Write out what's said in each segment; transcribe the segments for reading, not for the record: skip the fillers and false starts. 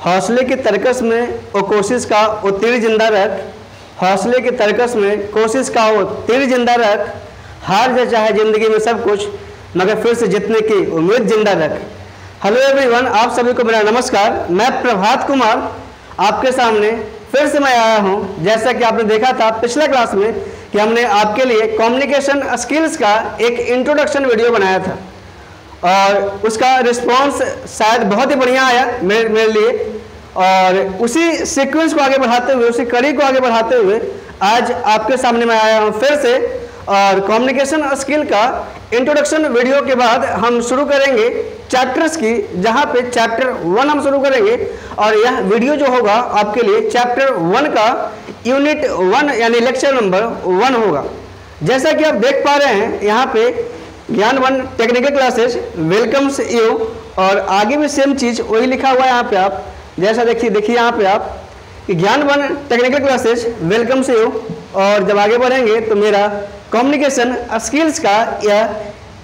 हौसले की तरकस में वो कोशिश का वो तीर जिंदा रख, हौसले की तरकस में कोशिश का वो तीर जिंदा रख, हार जा चाहे जिंदगी में सब कुछ मगर फिर से जीतने की उम्मीद जिंदा रख। हेलो एवरीवन, आप सभी को मेरा नमस्कार। मैं प्रभात कुमार आपके सामने फिर से मैं आया हूं। जैसा कि आपने देखा था पिछले क्लास में कि हमने आपके लिए कम्युनिकेशन स्किल्स का एक इंट्रोडक्शन वीडियो बनाया था और उसका रिस्पांस शायद बहुत ही बढ़िया आया मेरे लिए। और उसी सीक्वेंस को आगे बढ़ाते हुए, उसी कड़ी को आगे बढ़ाते हुए आज आपके सामने मैं आया हूं फिर से। और कम्युनिकेशन स्किल का इंट्रोडक्शन वीडियो के बाद हम शुरू करेंगे चैप्टर्स की, जहां पे चैप्टर 1 हम शुरू करेंगे। और यह वीडियो जो होगा आपके लिए चैप्टर 1 का यूनिट 1 यानी लेक्चर नंबर 1 होगा। जैसा कि आप देख पा रहे हैं यहाँ पे ज्ञान 1 टेक्निकल क्लासेस वेलकम्स यू, और आगे भी सेम चीज़ वही लिखा हुआ है यहाँ पे। आप जैसा देखिए यहाँ पे आप कि ज्ञान 1 टेक्निकल क्लासेस वेलकम्स यू। और जब आगे बढ़ेंगे तो मेरा कम्युनिकेशन स्किल्स का यह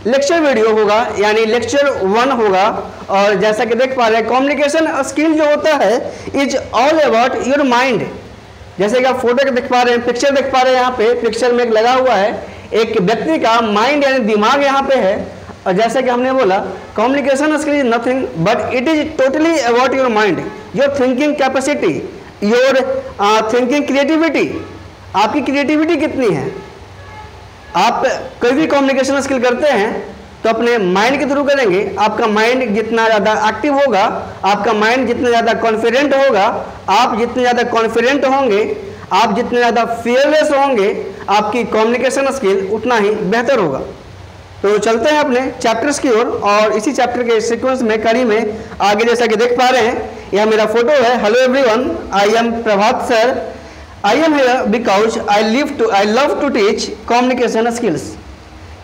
लेक्चर वीडियो होगा यानी लेक्चर 1 होगा। और जैसा कि देख पा रहे हैं कम्युनिकेशन स्किल जो होता है is all about your mind. जैसे कि आप फोटो देख पा रहे हैं, पिक्चर देख पा रहे हैं, यहाँ पे पिक्चर में एक लगा हुआ है एक व्यक्ति का माइंड यानी दिमाग यहाँ पे है। और जैसा कि हमने बोला communication skill is nothing but it is totally about your mind, your thinking capacity, your thinking creativity. आपकी क्रिएटिविटी कितनी है? आप कोई भी कम्युनिकेशन स्किल करते हैं तो अपने माइंड के थ्रू करेंगे। आपका माइंड जितना ज़्यादा एक्टिव होगा, आपका माइंड जितना ज़्यादा कॉन्फिडेंट होगा, आप जितने ज़्यादा कॉन्फिडेंट होंगे, आप जितने ज़्यादा फियरलेस होंगे, आपकी कम्युनिकेशन स्किल उतना ही बेहतर होगा। तो चलते हैं अपने चैप्टर्स की ओर। और इसी चैप्टर के सीक्वेंस में कड़ी में आगे जैसा कि देख पा रहे हैं यह मेरा फोटो है। Hello everyone, I am Prabhat sir. I am here because I love to teach communication skills।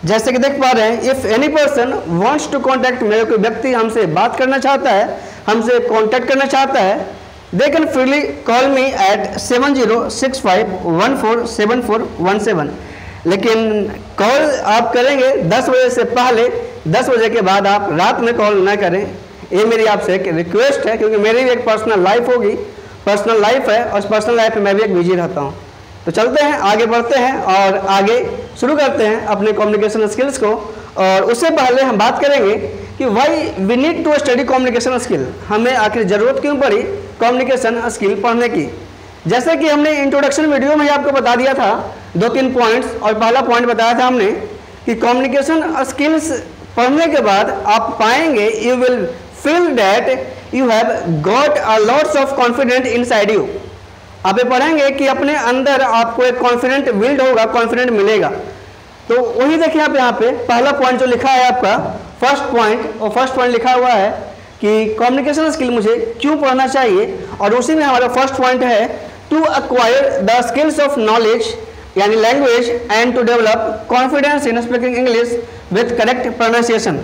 जैसे कि देख पा रहे हैं if any person wants to contact, मेरे कोई व्यक्ति हमसे बात करना चाहता है, हमसे कांटेक्ट करना चाहता है, they can freely call me at 7065147417। लेकिन कॉल आप करेंगे 10 बजे से पहले, 10 बजे के बाद आप रात में कॉल ना करें। ये मेरी आपसे एक रिक्वेस्ट है, क्योंकि मेरी भी एक पर्सनल लाइफ होगी, पर्सनल लाइफ है, और पर्सनल लाइफ में मैं भी एक बिजी रहता हूँ। तो चलते हैं, आगे बढ़ते हैं और आगे शुरू करते हैं अपने कम्युनिकेशन स्किल्स को। और उससे पहले हम बात करेंगे कि why we need to study communication skill. हमें आखिर ज़रूरत क्यों पड़ी कम्युनिकेशन स्किल पढ़ने की? जैसे कि हमने इंट्रोडक्शन वीडियो में ही आपको बता दिया था 2-3 पॉइंट्स। और पहला पॉइंट बताया था हमने कि कम्युनिकेशन स्किल्स पढ़ने के बाद आप पाएंगे you will feel that you have got a lots of confidence inside you। आप ये पढ़ेंगे कि अपने अंदर आपको एक कॉन्फिडेंट बिल्ड होगा, कॉन्फिडेंट मिलेगा। तो वही देखिए आप यहाँ पे पहला पॉइंट जो लिखा है आपका फर्स्ट पॉइंट, और फर्स्ट पॉइंट लिखा हुआ है कि कम्युनिकेशन स्किल मुझे क्यों पढ़ना चाहिए। और उसी में हमारा फर्स्ट पॉइंट है to acquire the skills of knowledge यानी language and to develop confidence in speaking English with correct pronunciation.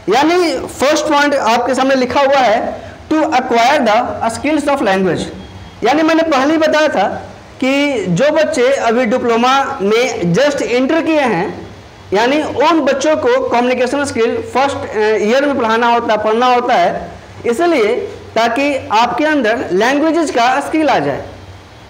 यानी फर्स्ट पॉइंट आपके सामने लिखा हुआ है to acquire the skills of language. यानी मैंने पहले ही बताया था कि जो बच्चे अभी डिप्लोमा में जस्ट इंटर किए हैं, यानी उन बच्चों को कम्युनिकेशन स्किल फर्स्ट ईयर में पढ़ना होता है, इसलिए ताकि आपके अंदर लैंग्वेजेस का स्किल आ जाए।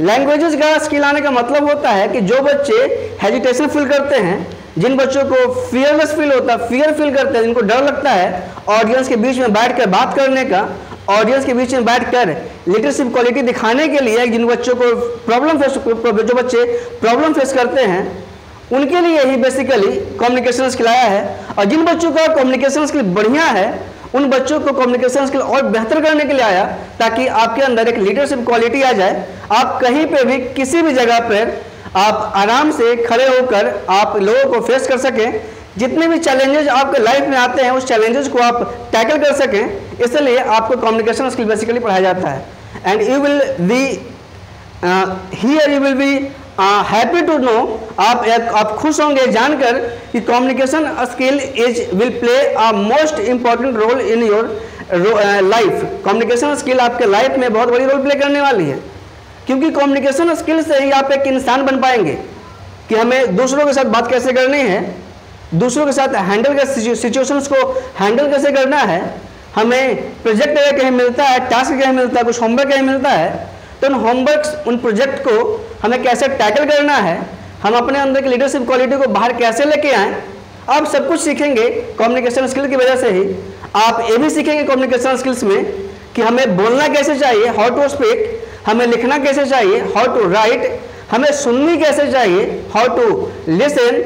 लैंग्वेजेस का स्किल आने का मतलब होता है कि जो बच्चे हेजिटेशन फील करते हैं, जिन बच्चों को फियरलेस फील होता है, फियर फील करते हैं, जिनको डर लगता है ऑडियंस के बीच में बैठकर बात करने का, ऑडियंस के बीच में बैठकर लीडरशिप क्वालिटी दिखाने के लिए, जिन बच्चों को जो बच्चे प्रॉब्लम फेस करते हैं उनके लिए ही बेसिकली कम्युनिकेशन स्किल आया है। और जिन बच्चों का कम्युनिकेशन स्किल बढ़िया है उन बच्चों को कम्युनिकेशन स्किल और बेहतर करने के लिए आया, ताकि आपके अंदर एक लीडरशिप क्वालिटी आ जाए। आप कहीं पे भी किसी भी जगह पर आप आराम से खड़े होकर आप लोगों को फेस कर सकें, जितने भी चैलेंजेस आपके लाइफ में आते हैं उस चैलेंजेस को आप टैकल कर सकें। इसलिए आपको कम्युनिकेशन स्किल बेसिकली पढ़ाया जाता है। And you will be here you will be happy to know, आप खुश होंगे जानकर कि communication skill will play a most important role in your life. Communication skill आपके लाइफ में बहुत बड़ी रोल प्ले करने वाली है, क्योंकि कम्युनिकेशन स्किल से ही आप एक इंसान बन पाएंगे कि हमें दूसरों के साथ बात कैसे करनी है, दूसरों के साथ हैंडल सिचुएशंस को हैंडल कैसे करना है, हमें प्रोजेक्ट अगर कहीं मिलता है, टास्क कहीं मिलता है, कुछ होमवर्क कहीं मिलता है, तो उन होमवर्क, उन प्रोजेक्ट को हमें कैसे टैकल करना है, हम अपने अंदर की लीडरशिप क्वालिटी को बाहर कैसे लेके आएँ, आप सब कुछ सीखेंगे कम्युनिकेशन स्किल की वजह से ही। आप ये भी सीखेंगे कम्युनिकेशन स्किल्स में कि हमें बोलना कैसे चाहिए, हाउ टू स्पीक, हमें लिखना कैसे चाहिए, हाउ टू राइट, हमें सुननी कैसे चाहिए, हाउ टू लिसन,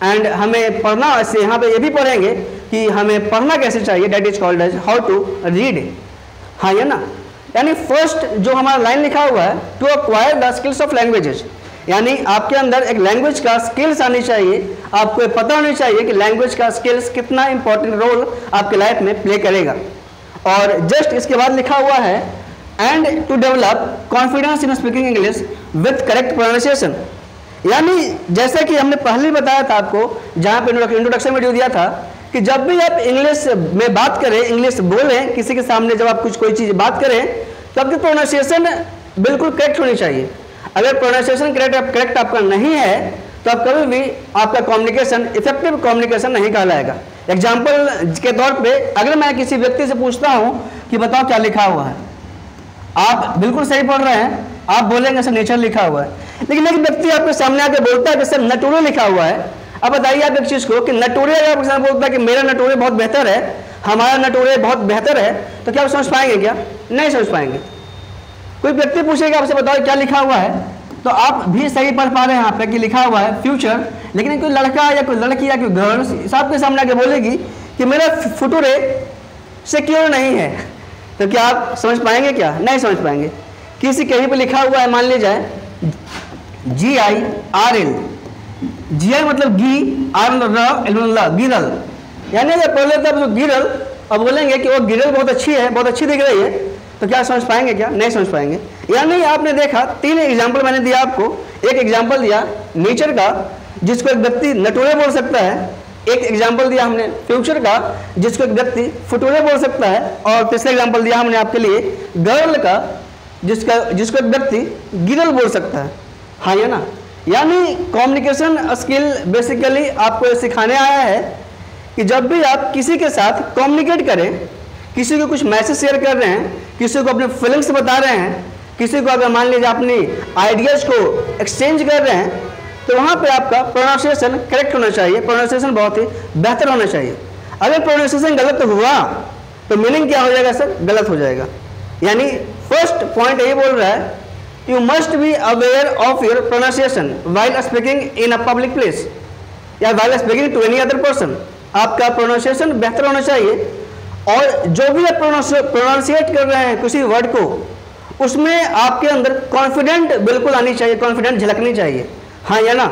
एंड हमें पढ़ना, ऐसे यहाँ पे ये भी पढ़ेंगे कि हमें पढ़ना कैसे चाहिए, that is called as how to read. हाँ ये ना, यानी फर्स्ट जो हमारा लाइन लिखा हुआ है, to acquire the skills of languages, यानी आपके अंदर एक लैंग्वेज का स्किल्स आनी चाहिए, आपको पता होनी चाहिए कि लैंग्वेज का स्किल्स कितना इंपॉर्टेंट रोल आपके लाइफ में प्ले करेगा। और जस्ट इसके बाद लिखा हुआ है and to develop confidence in speaking English with correct pronunciation, यानी जैसा कि हमने पहले बताया था आपको, जहाँ पे इंट्रोडक्शन वीडियो दिया था, कि जब भी आप इंग्लिश में बात करें, इंग्लिश बोलें किसी के सामने, जब आप कुछ कोई चीज़ बात करें तो आपकी प्रोनाउंसिएशन बिल्कुल करेक्ट होनी चाहिए। अगर प्रोनाउंसिएशन करेक्ट आपका नहीं है तो आप कभी भी आपका कम्युनिकेशन इफेक्टिव कम्युनिकेशन नहीं कहलाएगा। एग्जाम्पल के तौर पे अगर मैं किसी व्यक्ति से पूछता हूँ कि बताओ क्या लिखा हुआ है, आप बिल्कुल सही पढ़ रहे हैं, आप बोलेंगे सर नेचर लिखा हुआ है, लेकिन एक व्यक्ति आपके सामने आके बोलता है कि सर नटोरे लिखा हुआ है। अब बताइए आप एक चीज़ को कि नटोरे, अगर आपके सामने बोलता है कि मेरा नटोरे बहुत बेहतर है, हमारा नटोरे बहुत बेहतर है, तो क्या आप समझ पाएंगे? क्या नहीं समझ पाएंगे। कोई व्यक्ति पूछेगा आपसे बताओ क्या लिखा हुआ है, तो आप भी सही पढ़ पा रहे हैं यहाँ पे कि लिखा हुआ है फ्यूचर, लेकिन कोई लड़का या कोई लड़की या कोई गर्ल्स आपके सामने आके बोलेगी कि मेरा फुटूरे सिक्योर नहीं है, तो क्या आप समझ पाएंगे? क्या नहीं समझ पाएंगे। किसी कहीं पे लिखा हुआ है, मान लीजिए GIRL, GI मतलब गी, आर मतलब गिरल, यानी अगर पढ़ लेते हैं तो गिरल, अब बोलेंगे कि वो गिरल बहुत अच्छी है, बहुत अच्छी दिख रही है, तो क्या समझ पाएंगे? क्या नहीं समझ पाएंगे। यानी आपने देखा 3 एग्जाम्पल मैंने दिया आपको। एक एग्जाम्पल दिया नेचर का, जिसको एक व्यक्ति नटोरे बोल सकता है, एक एग्जाम्पल दिया हमने फ्यूचर का, जिसको एक व्यक्ति फुटोरे बोल सकता है, और तीसरा एग्जाम्पल दिया हमने आपके लिए गर्ल का, जिसको एक व्यक्ति गिरल बोल सकता है। हाँ या ना, यानी कम्युनिकेशन स्किल बेसिकली आपको सिखाने आया है कि जब भी आप किसी के साथ कम्युनिकेट करें, किसी को कुछ मैसेज शेयर कर रहे हैं, किसी को अपने फीलिंग्स बता रहे हैं, किसी को अगर मान लीजिए अपनी आइडियाज को एक्सचेंज कर रहे हैं, तो वहाँ पे आपका प्रोनाउंसिएशन करेक्ट होना चाहिए, प्रोनाउंसिएशन बहुत ही बेहतर होना चाहिए। अगर प्रोनाउंसिएशन गलत हुआ तो मीनिंग क्या हो जाएगा सर? गलत हो जाएगा। यानी फर्स्ट पॉइंट यही बोल रहा है, you must be aware of your pronunciation while speaking in a public place या while speaking to any other person. आपका प्रोनाउंसिएशन बेहतर होना चाहिए, और जो भी आप प्रोनाउंसिएट कर रहे हैं किसी वर्ड को, उसमें आपके अंदर कॉन्फिडेंट बिल्कुल आनी चाहिए, कॉन्फिडेंट झलकनी चाहिए। हाँ या ना?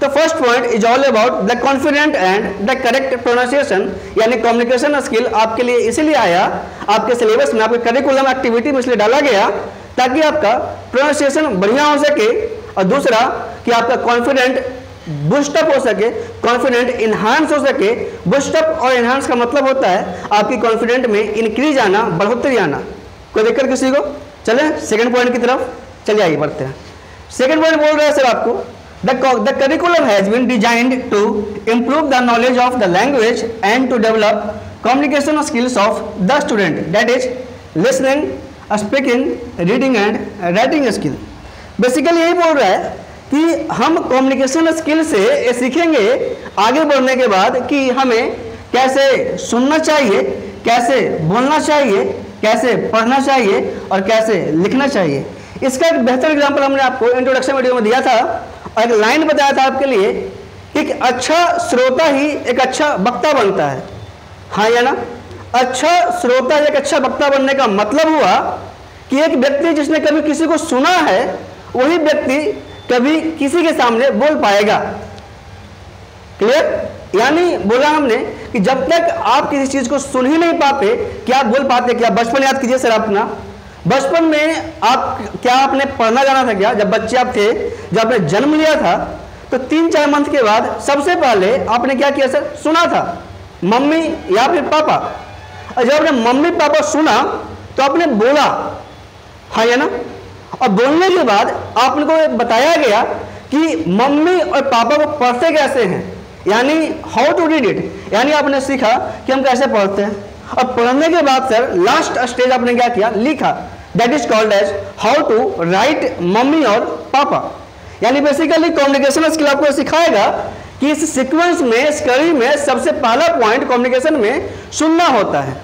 तो first point is all about the confident and the correct pronunciation, यानी कम्युनिकेशन स्किल आपके लिए इसीलिए आया, आपके सिलेबस में, आपके करिकुलम एक्टिविटी में इसलिए डाला गया ताकि आपका प्रोनाउंसिएशन बढ़िया हो सके, और दूसरा कि आपका कॉन्फिडेंट बूस्टअप हो सके, कॉन्फिडेंट इन्हांस हो सके। बूस्टअप और इन्हांस का मतलब होता है आपकी कॉन्फिडेंट में इंक्रीज आना, बढ़ोतरी आना। कोई दिक्कत किसी को? चले सेकंड पॉइंट की तरफ चलिए, आइए बढ़ते हैं। सेकंड पॉइंट बोल रहे हैं सर आपको, the curriculum has been designed to improve the knowledge of the language and to develop communication skills of the student, that is listening, speaking, reading and writing skill। Basically यही बोल रहा है कि हम कम्युनिकेशन स्किल से ये सीखेंगे आगे बढ़ने के बाद कि हमें कैसे सुनना चाहिए, कैसे बोलना चाहिए, कैसे पढ़ना चाहिए और कैसे लिखना चाहिए। इसका एक बेहतर एग्जाम्पल हमने आपको इंट्रोडक्शन वीडियो में दिया था, और एक लाइन बताया था आपके लिए, एक अच्छा श्रोता ही एक अच्छा वक्ता बनता है। हाँ या ना? अच्छा श्रोता एक अच्छा वक्ता बनने का मतलब हुआ कि एक व्यक्ति जिसने कभी किसी को सुना है, वही व्यक्ति कभी किसी के सामने बोल पाएगा। क्लियर? यानी बोला हमने कि जब तक आप किसी चीज को सुन ही नहीं पाते, क्या आप बोल पाते? क्या बचपन याद कीजिए सर अपना, बचपन में आप क्या आपने पढ़ना जाना था? क्या जब बच्चे आप थे, जब आपने जन्म लिया था, तो 3-4 मंथ के बाद सबसे पहले आपने क्या किया सर? सुना था, मम्मी या फिर पापा। और जब आपने मम्मी पापा सुना तो आपने बोला। हाँ या ना? और बोलने के बाद आपको बताया गया कि मम्मी और पापा को पढ़ते कैसे हैं, यानी हाउ टू रीड इट, यानी आपने सीखा कि हम कैसे पढ़ते हैं। और पढ़ने के बाद सर लास्ट स्टेज आपने क्या किया, लिखा। That is called as how to write mummy और पापा। यानी बेसिकली कम्युनिकेशन स्किल आपको सिखाएगा कि इस सीक्वेंस में, इस कड़ी में सबसे पहला पॉइंट कम्युनिकेशन में सुनना होता है,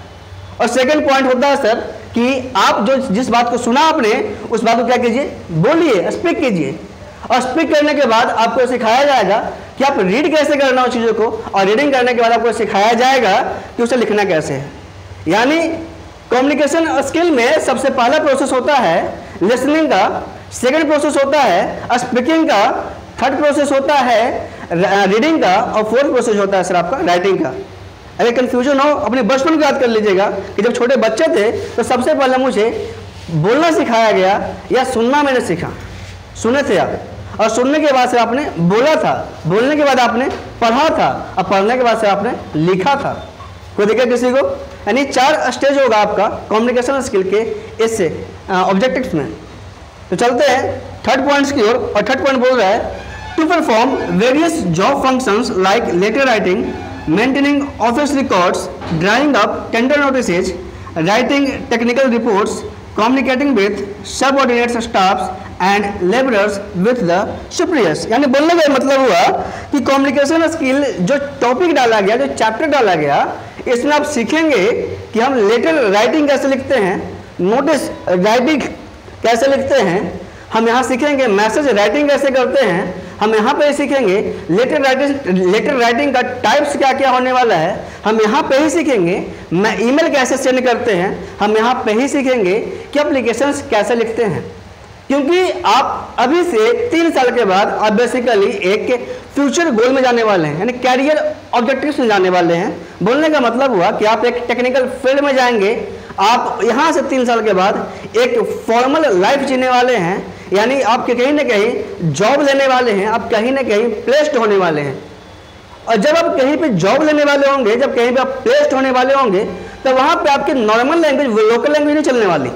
और सेकंड पॉइंट होता है सर कि आप जो जिस बात को सुना आपने उस बात को क्या कीजिए, बोलिए, स्पीक कीजिए। और स्पीक करने के बाद आपको सिखाया जाएगा कि आप रीड कैसे करना उस चीज़ों को, और रीडिंग करने के बाद आपको सिखाया जाएगा कि उसे लिखना कैसे है। यानी कम्युनिकेशन स्किल में सबसे पहला प्रोसेस होता है लिसनिंग का, सेकंड प्रोसेस होता है स्पीकिंग का, थर्ड प्रोसेस होता है रीडिंग का, और फोर्थ प्रोसेस होता है सर आपका राइटिंग का। अगर कंफ्यूजन हो अपने बचपन को याद कर लीजिएगा कि जब छोटे बच्चे थे तो सबसे पहले मुझे बोलना सिखाया गया या सुनना मैंने सीखा। सुने थे आप, और सुनने के बाद से आपने बोला था, बोलने के बाद आपने पढ़ा था, और पढ़ने के बाद से आपने लिखा था। कोई दिक्कत किसी को? यानी 4 स्टेज होगा आपका कम्युनिकेशन स्किल के इस ऑब्जेक्टिव्स में। तो चलते हैं थर्ड पॉइंट्स की ओर, और थर्ड पॉइंट बोल रहा है to perform various job functions like letter writing, maintaining office records, drawing up tender notices, writing technical reports, communicating with subordinates staffs and labourers with the superiors. यानी बोलने का मतलब हुआ कि कम्युनिकेशन स्किल जो टॉपिक डाला गया, जो चैप्टर डाला गया, इसमें आप सीखेंगे कि हम लेटर राइटिंग कैसे लिखते हैं, नोटिस राइटिंग कैसे लिखते हैं, हम यहाँ सीखेंगे मैसेज राइटिंग कैसे करते हैं, हम यहाँ पे सीखेंगे लेटर राइटिंग का टाइप्स क्या क्या होने वाला है, हम यहाँ पे ही सीखेंगे मैं ईमेल कैसे सेंड करते हैं, हम यहाँ पे ही सीखेंगे कि एप्लीकेशंस कैसे लिखते हैं। क्योंकि आप अभी से 3 साल के बाद आप बेसिकली एक फ्यूचर गोल में जाने वाले हैं, यानी कैरियर ऑब्जेक्टिव्स में जाने वाले हैं। बोलने का मतलब हुआ कि आप एक टेक्निकल फील्ड में जाएंगे, आप यहाँ से 3 साल के बाद एक फॉर्मल लाइफ जीने वाले हैं, यानी आप कहीं ना कहीं जॉब लेने वाले हैं, आप कहीं ना कहीं प्लेस्ड होने वाले हैं। और जब आप कहीं पे जॉब लेने वाले होंगे, जब कहीं पे आप प्लेस्ड होने वाले होंगे, तो वहाँ पे आपकी नॉर्मल लैंग्वेज, लोकल लैंग्वेज नहीं चलने वाली।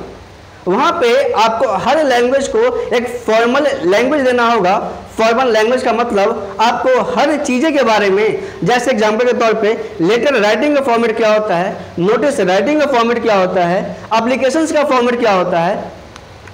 वहाँ पे आपको हर लैंग्वेज को एक फॉर्मल लैंग्वेज देना होगा। फॉर्मल लैंग्वेज का मतलब आपको हर चीज़ें के बारे में, जैसे एग्जाम्पल के तौर पे लेटर राइटिंग का फॉर्मेट क्या होता है, नोटिस राइटिंग का फॉर्मेट क्या होता है, एप्लीकेशंस का फॉर्मेट क्या होता है,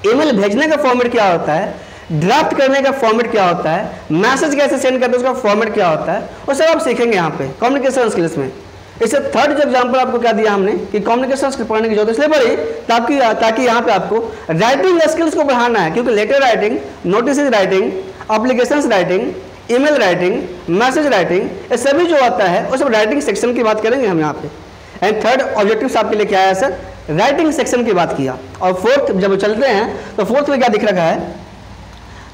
ईमेल भेजने का फॉर्मेट क्या होता है, ड्राफ्ट करने का फॉर्मेट क्या होता है, मैसेज कैसे सेंड करते हैं उसका फॉर्मेट क्या होता है, वो सब आप सीखेंगे यहाँ पे कम्युनिकेशन स्किल्स में। इससे थर्ड जो एग्जाम्पल आपको क्या दिया हमने कि कम्युनिकेशन स्किल पढ़ने की जरूरत इसलिए पड़ी ताकि यहाँ पे आपको राइटिंग स्किल्स को बढ़ाना है, क्योंकि letter writing, notice writing, applications writing, email writing, message writing, ये सभी जो आता है वो सब राइटिंग सेक्शन की बात करेंगे हम यहाँ पे। एंड थर्ड ऑब्जेक्टिव आपके लिए क्या है सर, राइटिंग सेक्शन की बात किया। और फोर्थ जब चलते हैं तो फोर्थ में क्या दिख रखा है,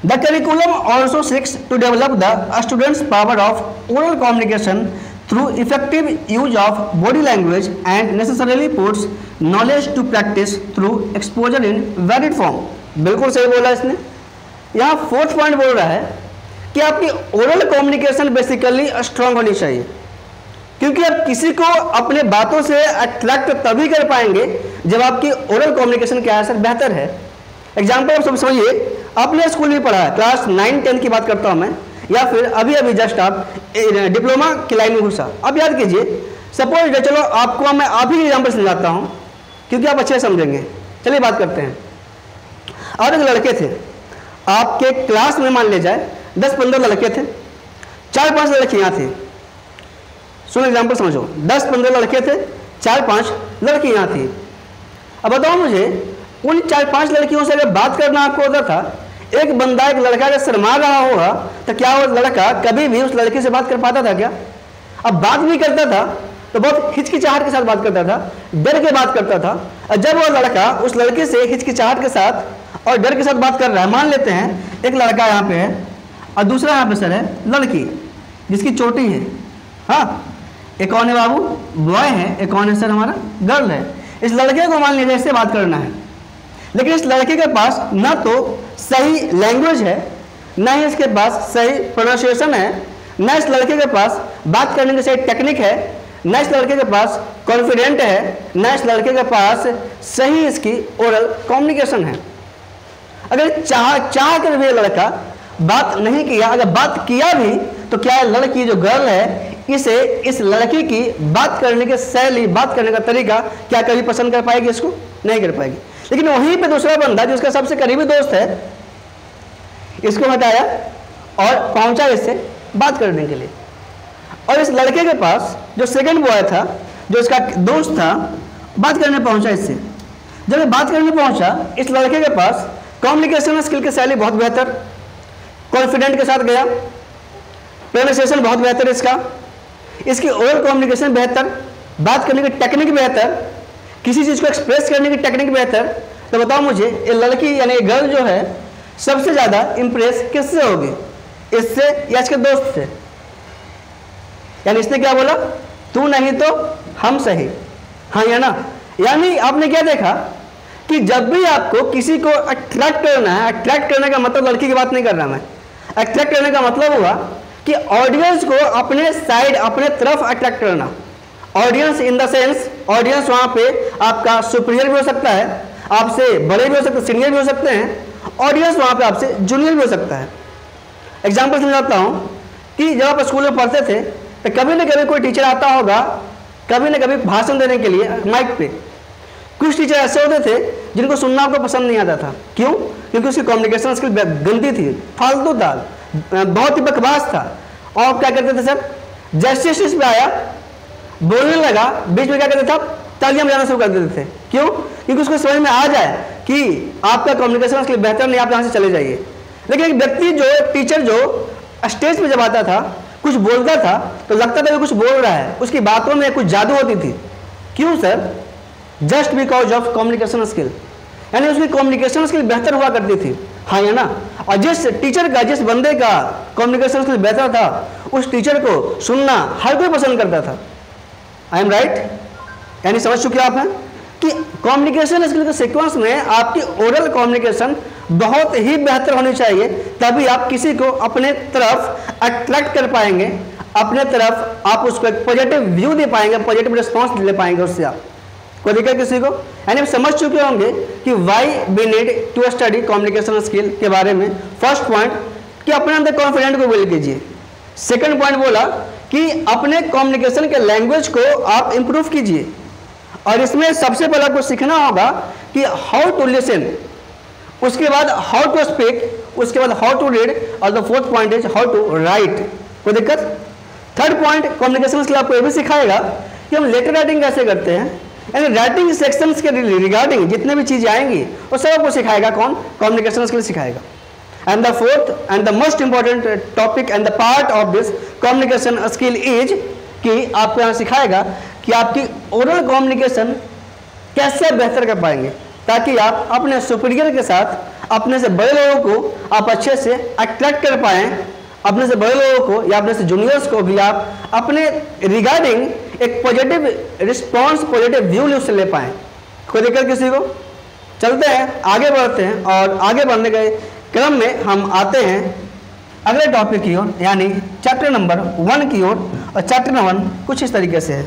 the curriculum also seeks to develop the students power of oral communication through effective use of body language and necessarily puts knowledge to practice through exposure in varied form। बिल्कुल सही बोला इसने। यहाँ फोर्थ पॉइंट बोल रहा है कि आपकी ओरल कम्युनिकेशन बेसिकली स्ट्रांग होनी चाहिए, क्योंकि आप किसी को अपने बातों से अट्रैक्ट तभी कर पाएंगे जब आपकी ओरल कम्युनिकेशन क्या है सर, बेहतर है। एग्जाम्पल आप सब समझिए, आपने स्कूल में पढ़ा है, क्लास 9-10 की बात करता हूँ मैं, या फिर अभी अभी जस्ट आप डिप्लोमा की लाइन में घुसा। अब याद कीजिए, सपोज चलो आपको मैं आप ही एग्जाम्पल समझाता हूँ क्योंकि आप अच्छे समझेंगे। चलिए बात करते हैं। और एक लड़के थे आपके क्लास में, मान ले जाए 10-15 लड़के थे, 4-5 लड़कियाँ थी। सुनो एग्जाम्पल समझो, 10-15 लड़के थे, 4-5 लड़कियाँ थी। अब बताओ मुझे, उन 4-5 लड़कियों से अगर बात करना आपको होता था, एक बंदा, एक लड़का अगर शर्मा रहा होगा तो क्या वो लड़का कभी भी उस लड़की से बात कर पाता था क्या? अब बात भी करता था तो बहुत हिचकिचाहट के साथ बात करता था, डर के बात करता था। और जब वो लड़का उस लड़के से हिचकिचाहट के साथ और डर के साथ बात कर रहा है, मान लेते हैं एक लड़का यहाँ पे है और दूसरा यहाँ पे सर है लड़की जिसकी चोटी है, हाँ, एक कौन है बाबू, बॉय है, एक कौन है सर हमारा, गर्ल है। इस लड़के को मान लीजिए इससे बात करना है, लेकिन इस लड़के के पास ना तो सही लैंग्वेज है, ना ही इसके पास सही प्रोनाउंसिएशन है, ना इस लड़के के पास बात करने की सही टेक्निक है, ना इस लड़के के पास कॉन्फिडेंट है, ना इस लड़के के पास सही इसकी ओरल कम्युनिकेशन है। अगर चाह कर भी लड़का बात नहीं किया, अगर बात किया भी तो क्या लड़की जो गर्ल है इसे, इस लड़की की बात करने की शैली, बात करने का तरीका क्या कभी पसंद कर पाएगी? इसको नहीं कर पाएगी। लेकिन वहीं पे दूसरा बंदा जो उसका सबसे करीबी दोस्त है, इसको हटाया और पहुंचा इससे बात करने के लिए। और इस लड़के के पास जो सेकंड बॉय था, जो इसका दोस्त था, बात करने पहुंचा इससे। जब ये बात करने पहुंचा, इस लड़के के पास कम्युनिकेशन स्किल की शैली बहुत बेहतर, कॉन्फिडेंट के साथ गया, प्रोनाउंसिएशन बहुत बेहतर इसकी ओरल कम्युनिकेशन बेहतर, बात करने की टेक्निक बेहतर, किसी चीज़ को एक्सप्रेस करने की टेक्निक बेहतर। तो बताओ मुझे, ये लड़की यानी गर्ल जो है सबसे ज़्यादा इंप्रेस किससे होगी? इससे या इसके दोस्त से? यानी इसने क्या बोला? तू नहीं तो हम सही, हाँ या ना? यानी आपने क्या देखा कि जब भी आपको किसी को अट्रैक्ट करना है, अट्रैक्ट करने का मतलब लड़की की बात नहीं कर रहा मैं, अट्रैक्ट करने का मतलब हुआ कि ऑडियंस को अपने साइड, अपने तरफ अट्रैक्ट करना। Audience in the sense, audience वहाँ पे आपका सुपीरियर भी हो सकता है, आपसे बड़े भी हो सकते हैं, सीनियर भी हो सकते हैं। ऑडियंस वहाँ पे आपसे जूनियर भी हो सकता है। एग्जाम्पल समझाता हूँ कि जब आप स्कूल में पढ़ते थे तो कभी न कभी कोई टीचर आता होगा, कभी न कभी भाषण देने के लिए माइक पे। कुछ टीचर ऐसे होते थे जिनको सुनना आपको पसंद नहीं आता था। क्यों? क्योंकि उसकी कम्युनिकेशन स्किल गंदी थी, फालतू था, बहुत ही बकवास था। और आप क्या करते थे सर? जैसे स्टेज पे आया, बोलने लगा, बीच में क्या करते थे? तालियां बजाना शुरू कर देते थे। क्यों? क्योंकि उसको समझ में आ जाए कि आपका कम्युनिकेशन स्किल बेहतर नहीं, आप यहाँ से चले जाइए। लेकिन एक व्यक्ति जो, टीचर जो स्टेज पे जब आता था, कुछ बोलता था तो लगता था कि कुछ बोल रहा है, उसकी बातों में कुछ जादू होती थी। क्यों sir? Just because of communication skill, यानी उसकी कम्युनिकेशन स्किल बेहतर हुआ करती थी, हाँ या ना? और जिस टीचर का, जिस बंदे का कम्युनिकेशन स्किल बेहतर था, उस टीचर को सुनना हर कोई पसंद करता था। I am right? यानी समझ चुके आप हैं कि कम्युनिकेशन स्किल के सीक्वेंस में आपकी ओरल कम्युनिकेशन बहुत ही बेहतर होनी चाहिए, तभी आप किसी को अपने तरफ अट्रैक्ट कर पाएंगे, अपने तरफ आप उसको एक पॉजिटिव व्यू दे पाएंगे, पॉजिटिव रिस्पॉन्स ले पाएंगे उससे आप। कोई दिक्कत किसी को? यानी आप समझ चुके होंगे कि why we need to study communication skill के बारे में। फर्स्ट पॉइंट कि अपने अंदर कॉन्फिडेंट को बिल्ड कीजिए। सेकंड पॉइंट बोला कि अपने कम्युनिकेशन के लैंग्वेज को आप इंप्रूव कीजिए। और इसमें सबसे पहले आपको सीखना होगा कि हाउ टू लिसन, उसके बाद हाउ टू स्पीक, उसके बाद हाउ टू रीड, और the fourth point is how to write. कोई दिक्कत? थर्ड पॉइंट कम्युनिकेशन स्किल आपको ये भी सिखाएगा कि हम लेटर राइटिंग कैसे करते हैं, यानी राइटिंग सेक्शंस के रिगार्डिंग जितने भी चीज़ें आएंगी वो सब आपको सिखाएगा। कौन? कम्युनिकेशन स्किल सिखाएगा। And the fourth and the most important topic and the part of this communication skill is कि आपको यहाँ सिखाएगा कि आपकी ओरल कम्युनिकेशन कैसे बेहतर कर पाएंगे, ताकि आप अपने सुपीरियर के साथ, अपने से बड़े लोगों को आप अच्छे से अट्रैक्ट कर पाएँ, अपने से बड़े लोगों को या अपने से जूनियर्स को भी आप अपने रिगार्डिंग एक पॉजिटिव रिस्पॉन्स, पॉजिटिव व्यू उससे ले पाएँ। कोई दिक्कत किसी को? चलते हैं, आगे बढ़ते हैं, और आगे बढ़ने के क्रम में हम आते हैं अगले टॉपिक की ओर, यानी चैप्टर नंबर 1 की ओर। और चैप्टर नंबर 1 कुछ इस तरीके से है,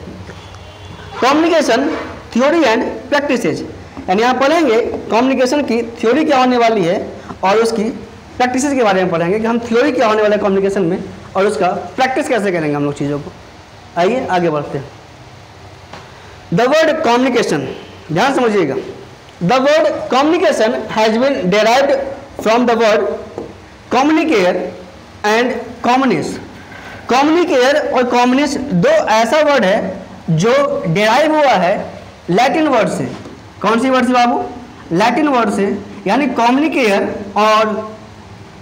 कम्युनिकेशन थ्योरी एंड प्रैक्टिसेज। यानी यहाँ पढ़ेंगे कम्युनिकेशन की थ्योरी क्या होने वाली है और उसकी प्रैक्टिसेस के बारे में पढ़ेंगे कि हम थ्योरी क्या होने वाला है कम्युनिकेशन में और उसका प्रैक्टिस कैसे करेंगे हम लोग चीज़ों को। आइए आगे बढ़ते हैं। द वर्ड कम्युनिकेशन, ध्यान समझिएगा। The word communication has been derived from the word communicare and communis. Communicare और कम्युनिस दो ऐसा वर्ड है जो डेराइव हुआ है लैटिन वर्ड से। कौन सी वर्ड से बाबू? लैटिन वर्ड से। यानी कम्युनिकेयर और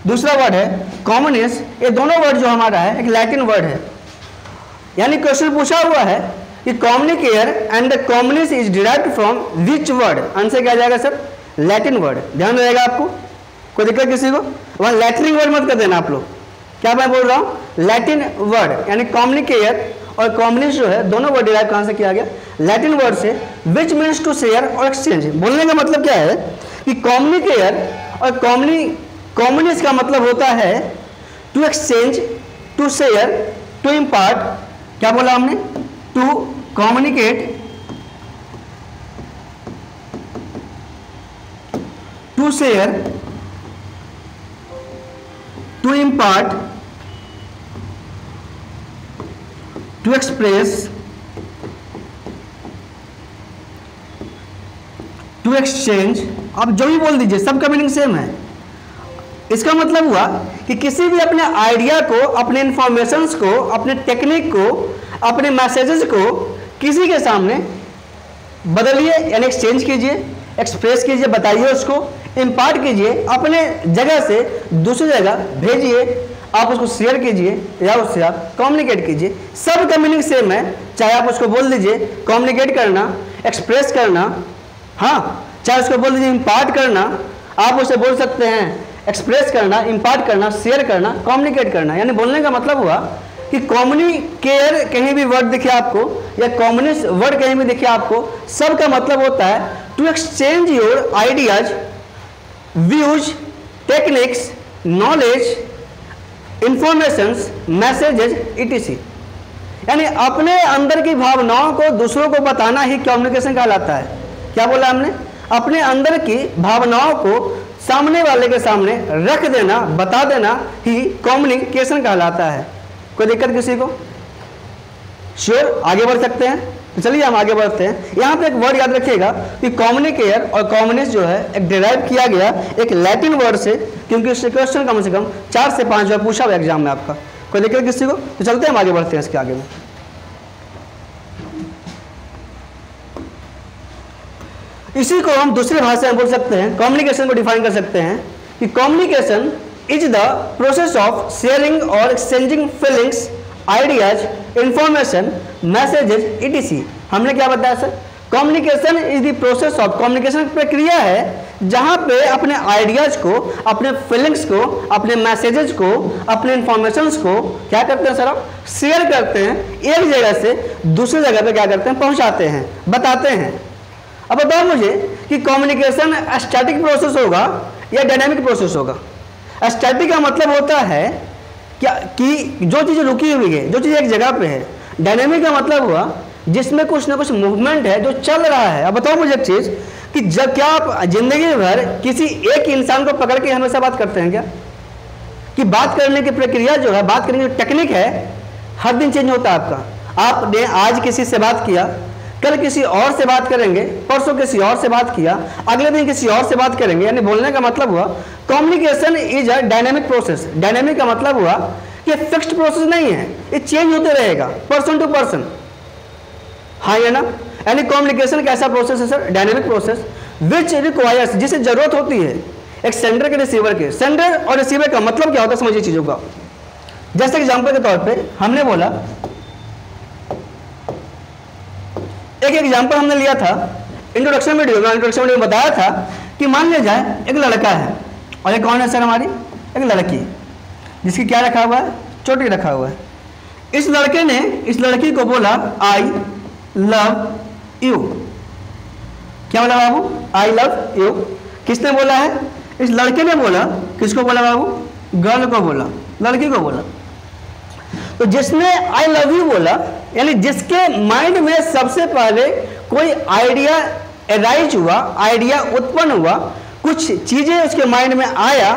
दूसरा वर्ड है कम्युनिस, ये दोनों वर्ड जो हमारा है एक लैटिन वर्ड है। यानी क्वेश्चन पूछा हुआ है कि communicare and the communis is derived from which word? Answer क्या जाएगा सर? Latin word. ध्यान रहेगा आपको, कोई दिक्कत किसी को? वहाँ लैटिन वर्ड मत कर देना आप लोग। क्या मैं बोल रहा हूँ? Latin word. यानी कम्युनिकेयर और कम्युनिस्ट जो है दोनों वर्ड डिराइव कहाँ से किया गया? लैटिन वर्ड से, विच मीन्स टू शेयर और एक्सचेंज। बोलने का मतलब क्या है कि कम्युनिकेयर और कम्युनिस्ट का मतलब होता है to exchange, to share, to impart. क्या बोला हमने? To communicate, to share, to impart to express, to exchange, आप जो भी बोल दीजिए सबका मीनिंग सेम है। इसका मतलब हुआ कि किसी भी अपने आइडिया को, अपने इंफॉर्मेशंस को, अपने टेक्निक को, अपने मैसेजेस को किसी के सामने बदलिए, यानी एक्सचेंज कीजिए, एक्सप्रेस कीजिए, बताइए उसको, इम्पार्ट कीजिए, अपने जगह से दूसरी जगह भेजिए, आप उसको शेयर कीजिए या उससे आप कम्युनिकेट कीजिए। सब का मीनिंग सेम है, चाहे आप उसको बोल दीजिए कम्युनिकेट करना, एक्सप्रेस करना, हाँ, चाहे उसको बोल दीजिए इम्पार्ट करना, आप उसे बोल सकते हैं एक्सप्रेस करना, इम्पार्ट करना, शेयर करना, कम्युनिकेट करना। यानी बोलने का मतलब हुआ कि कम्युनिकेयर कहीं भी वर्ड दिखे आपको या कम्युनिस्ट वर्ड कहीं भी दिखे आपको, सब का मतलब होता है to exchange your ideas, views, techniques, knowledge, informations, messages, etc। यानी अपने अंदर की भावनाओं को दूसरों को बताना ही कम्युनिकेशन कहलाता है। क्या बोला हमने? अपने अंदर की भावनाओं को सामने वाले के सामने रख देना, बता देना ही कम्युनिकेशन कहलाता है। कोई दिक्कत किसी को? श्योर, आगे बढ़ सकते हैं? तो चलिए हम आगे बढ़ते हैं। यहाँ पे एक वर्ड याद रखिएगा कि कम्युनिकेयर और कम्युनिस्ट जो है एक डिराइव किया गया एक लैटिन वर्ड से, क्योंकि इससे क्वेश्चन कम से कम 4 से 5 बार पूछा हुआ एग्जाम में आपका। कोई दिक्कत किसी को? तो चलते हैं हम आगे बढ़ते हैं इसके आगे में। इसी को हम दूसरी भाषा में बोल सकते हैं, कम्युनिकेशन को डिफाइन कर सकते हैं कि communication is the process of sharing और exchanging feelings, ideas, information, messages, etc। हमने क्या बताया sir? Communication is the process of, communication प्रक्रिया है जहां पे अपने आइडियाज को, अपने फीलिंग्स को, अपने मैसेजेस को, अपने इंफॉर्मेशंस को क्या करते हैं सर? आप शेयर करते हैं, एक जगह से दूसरी जगह पे क्या करते हैं? पहुंचाते हैं, बताते हैं। अब बताओ मुझे कि कम्युनिकेशन स्टैटिक प्रोसेस होगा या डायनामिक प्रोसेस होगा? स्टैटिक का मतलब होता है क्या कि जो चीज़ रुकी हुई है, जो चीज़ एक जगह पे है। डायनामिक का मतलब हुआ जिसमें कुछ ना कुछ मूवमेंट है, जो चल रहा है। अब बताओ मुझे एक चीज़ कि जब क्या आप जिंदगी भर किसी एक इंसान को पकड़ के हमेशा बात करते हैं क्या? कि बात करने की प्रक्रिया जो है, बात करने की टेक्निक है, हर दिन चेंज होता है आपका। आपने आज किसी से बात किया, कल किसी और से बात करेंगे, परसों किसी और से बात किया, अगले दिन किसी और से बात करेंगे। यानी बोलने का मतलब हुआ communication is a dynamic process. Dynamic का मतलब हुआ कि फिक्स्ड प्रोसेस नहीं है, ये चेंज होते रहेगा पर्सन टू पर्सन। हाँ या ना? यानी कम्युनिकेशन कैसा प्रोसेस है sir? Dynamic process which requires, जिसे जरूरत होती है एक सेंडर के रिसीवर के। सेंडर और रिसीवर का मतलब क्या होता है समझिए चीजों का। जैसे एग्जाम्पल के तौर पे हमने बोला, एक एग्जाम्पल हमने लिया था इंट्रोडक्शन वीडियो में बताया था कि मान लिया जाए एक लड़का है और एक कौन है सर? हमारी एक लड़की, जिसकी क्या रखा हुआ है? चोटी रखा हुआ है। इस लड़के ने इस लड़की को बोला आई लव यू। क्या बोला बाबू? I love you. किसने बोला है? इस लड़के ने बोला। किसको बोला बाबू? गर्ल को बोला, लड़की को बोला। तो जिसने आई लव यू बोला, यानी जिसके माइंड में सबसे पहले कोई आइडिया अराइज हुआ, आइडिया उत्पन्न हुआ, कुछ चीजें उसके माइंड में आया,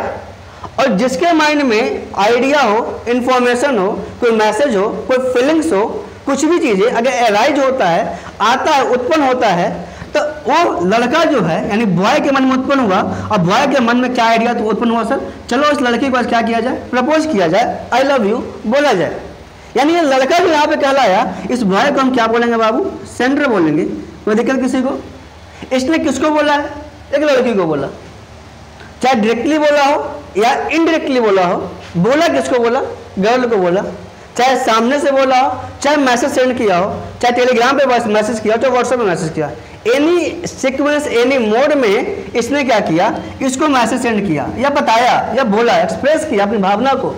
और जिसके माइंड में आइडिया हो, इंफॉर्मेशन हो, कोई मैसेज हो, कोई फीलिंग्स हो, कुछ भी चीजें अगर अराइज होता है, आता है, उत्पन्न होता है, तो वो लड़का जो है यानी बॉय के मन में उत्पन्न हुआ। और बॉय के मन में क्या आइडिया तो उत्पन्न हुआ सर? चलो इस लड़की को क्या किया जाए? प्रपोज किया जाए, आई लव यू बोला जाए। यानी ये लड़का जो यहाँ पे कहलाया, इस बॉय को हम क्या बोलेंगे बाबू? सेंडर बोलेंगे। कोई दिक्कत किसी को? इसने किसको बोला है? एक लड़की को बोला, चाहे डायरेक्टली बोला हो या इनडायरेक्टली बोला हो। बोला किसको बोला? गर्ल को बोला। चाहे सामने से बोला हो, चाहे मैसेज सेंड किया हो, चाहे टेलीग्राम पे मैसेज किया हो, चाहे व्हाट्सएप पे मैसेज किया, एनी सीक्वेंस, एनी मोड में इसने क्या किया? इसको मैसेज सेंड किया या बताया या बोला, एक्सप्रेस किया अपनी भावना को।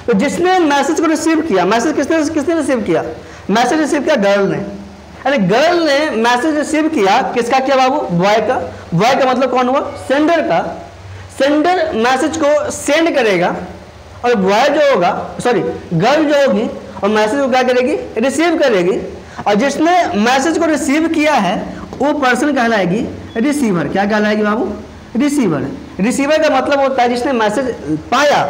तो जिसने मैसेज को रिसीव किया, मैसेज किसने रिसीव किया? मैसेज रिसीव किया गर्ल ने। यानी गर्ल ने मैसेज रिसीव किया, किसका किया बाबू? बॉय का। बॉय का मतलब कौन हुआ? सेंडर का। सेंडर मैसेज को सेंड करेगा और बॉय जो होगा, सॉरी गर्ल जो होगी और मैसेज को क्या करेगी? रिसीव करेगी। और जिसने मैसेज को रिसीव किया है वो पर्सन कहलाएगी रिसीवर। क्या कहलाएगी बाबू? रिसीवर। रिसीवर का मतलब होता है जिसने मैसेज पाया,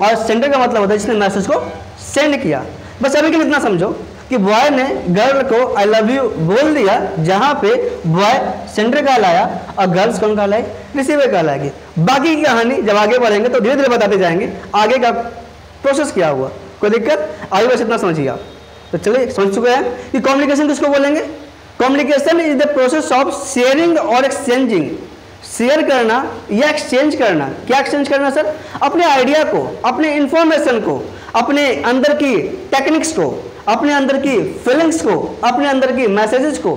और सेंडर का मतलब होता है जिसने मैसेज को सेंड किया। बस अभी के लिए इतना समझो कि बॉय ने गर्ल को आई लव यू बोल दिया, जहां पे बॉय सेंडर कहलाया और गर्ल्स कौन कहलाई, रिसीवर कहलाएगी। बाकी की कहानी जब आगे बढ़ेंगे तो धीरे धीरे बताते जाएंगे आगे का प्रोसेस क्या हुआ, कोई दिक्कत आगे बस इतना समझिए आप। तो चलिए समझ चुके हैं कि कम्युनिकेशन किसको बोलेंगे। Communication is the process of sharing और एक्सचेंजिंग, शेयर करना या एक्सचेंज करना। क्या एक्सचेंज करना सर, अपने आइडिया को, अपने इंफॉर्मेशन को, अपने अंदर की टेक्निक्स को, अपने अंदर की फीलिंग्स को, अपने अंदर की मैसेजेस को।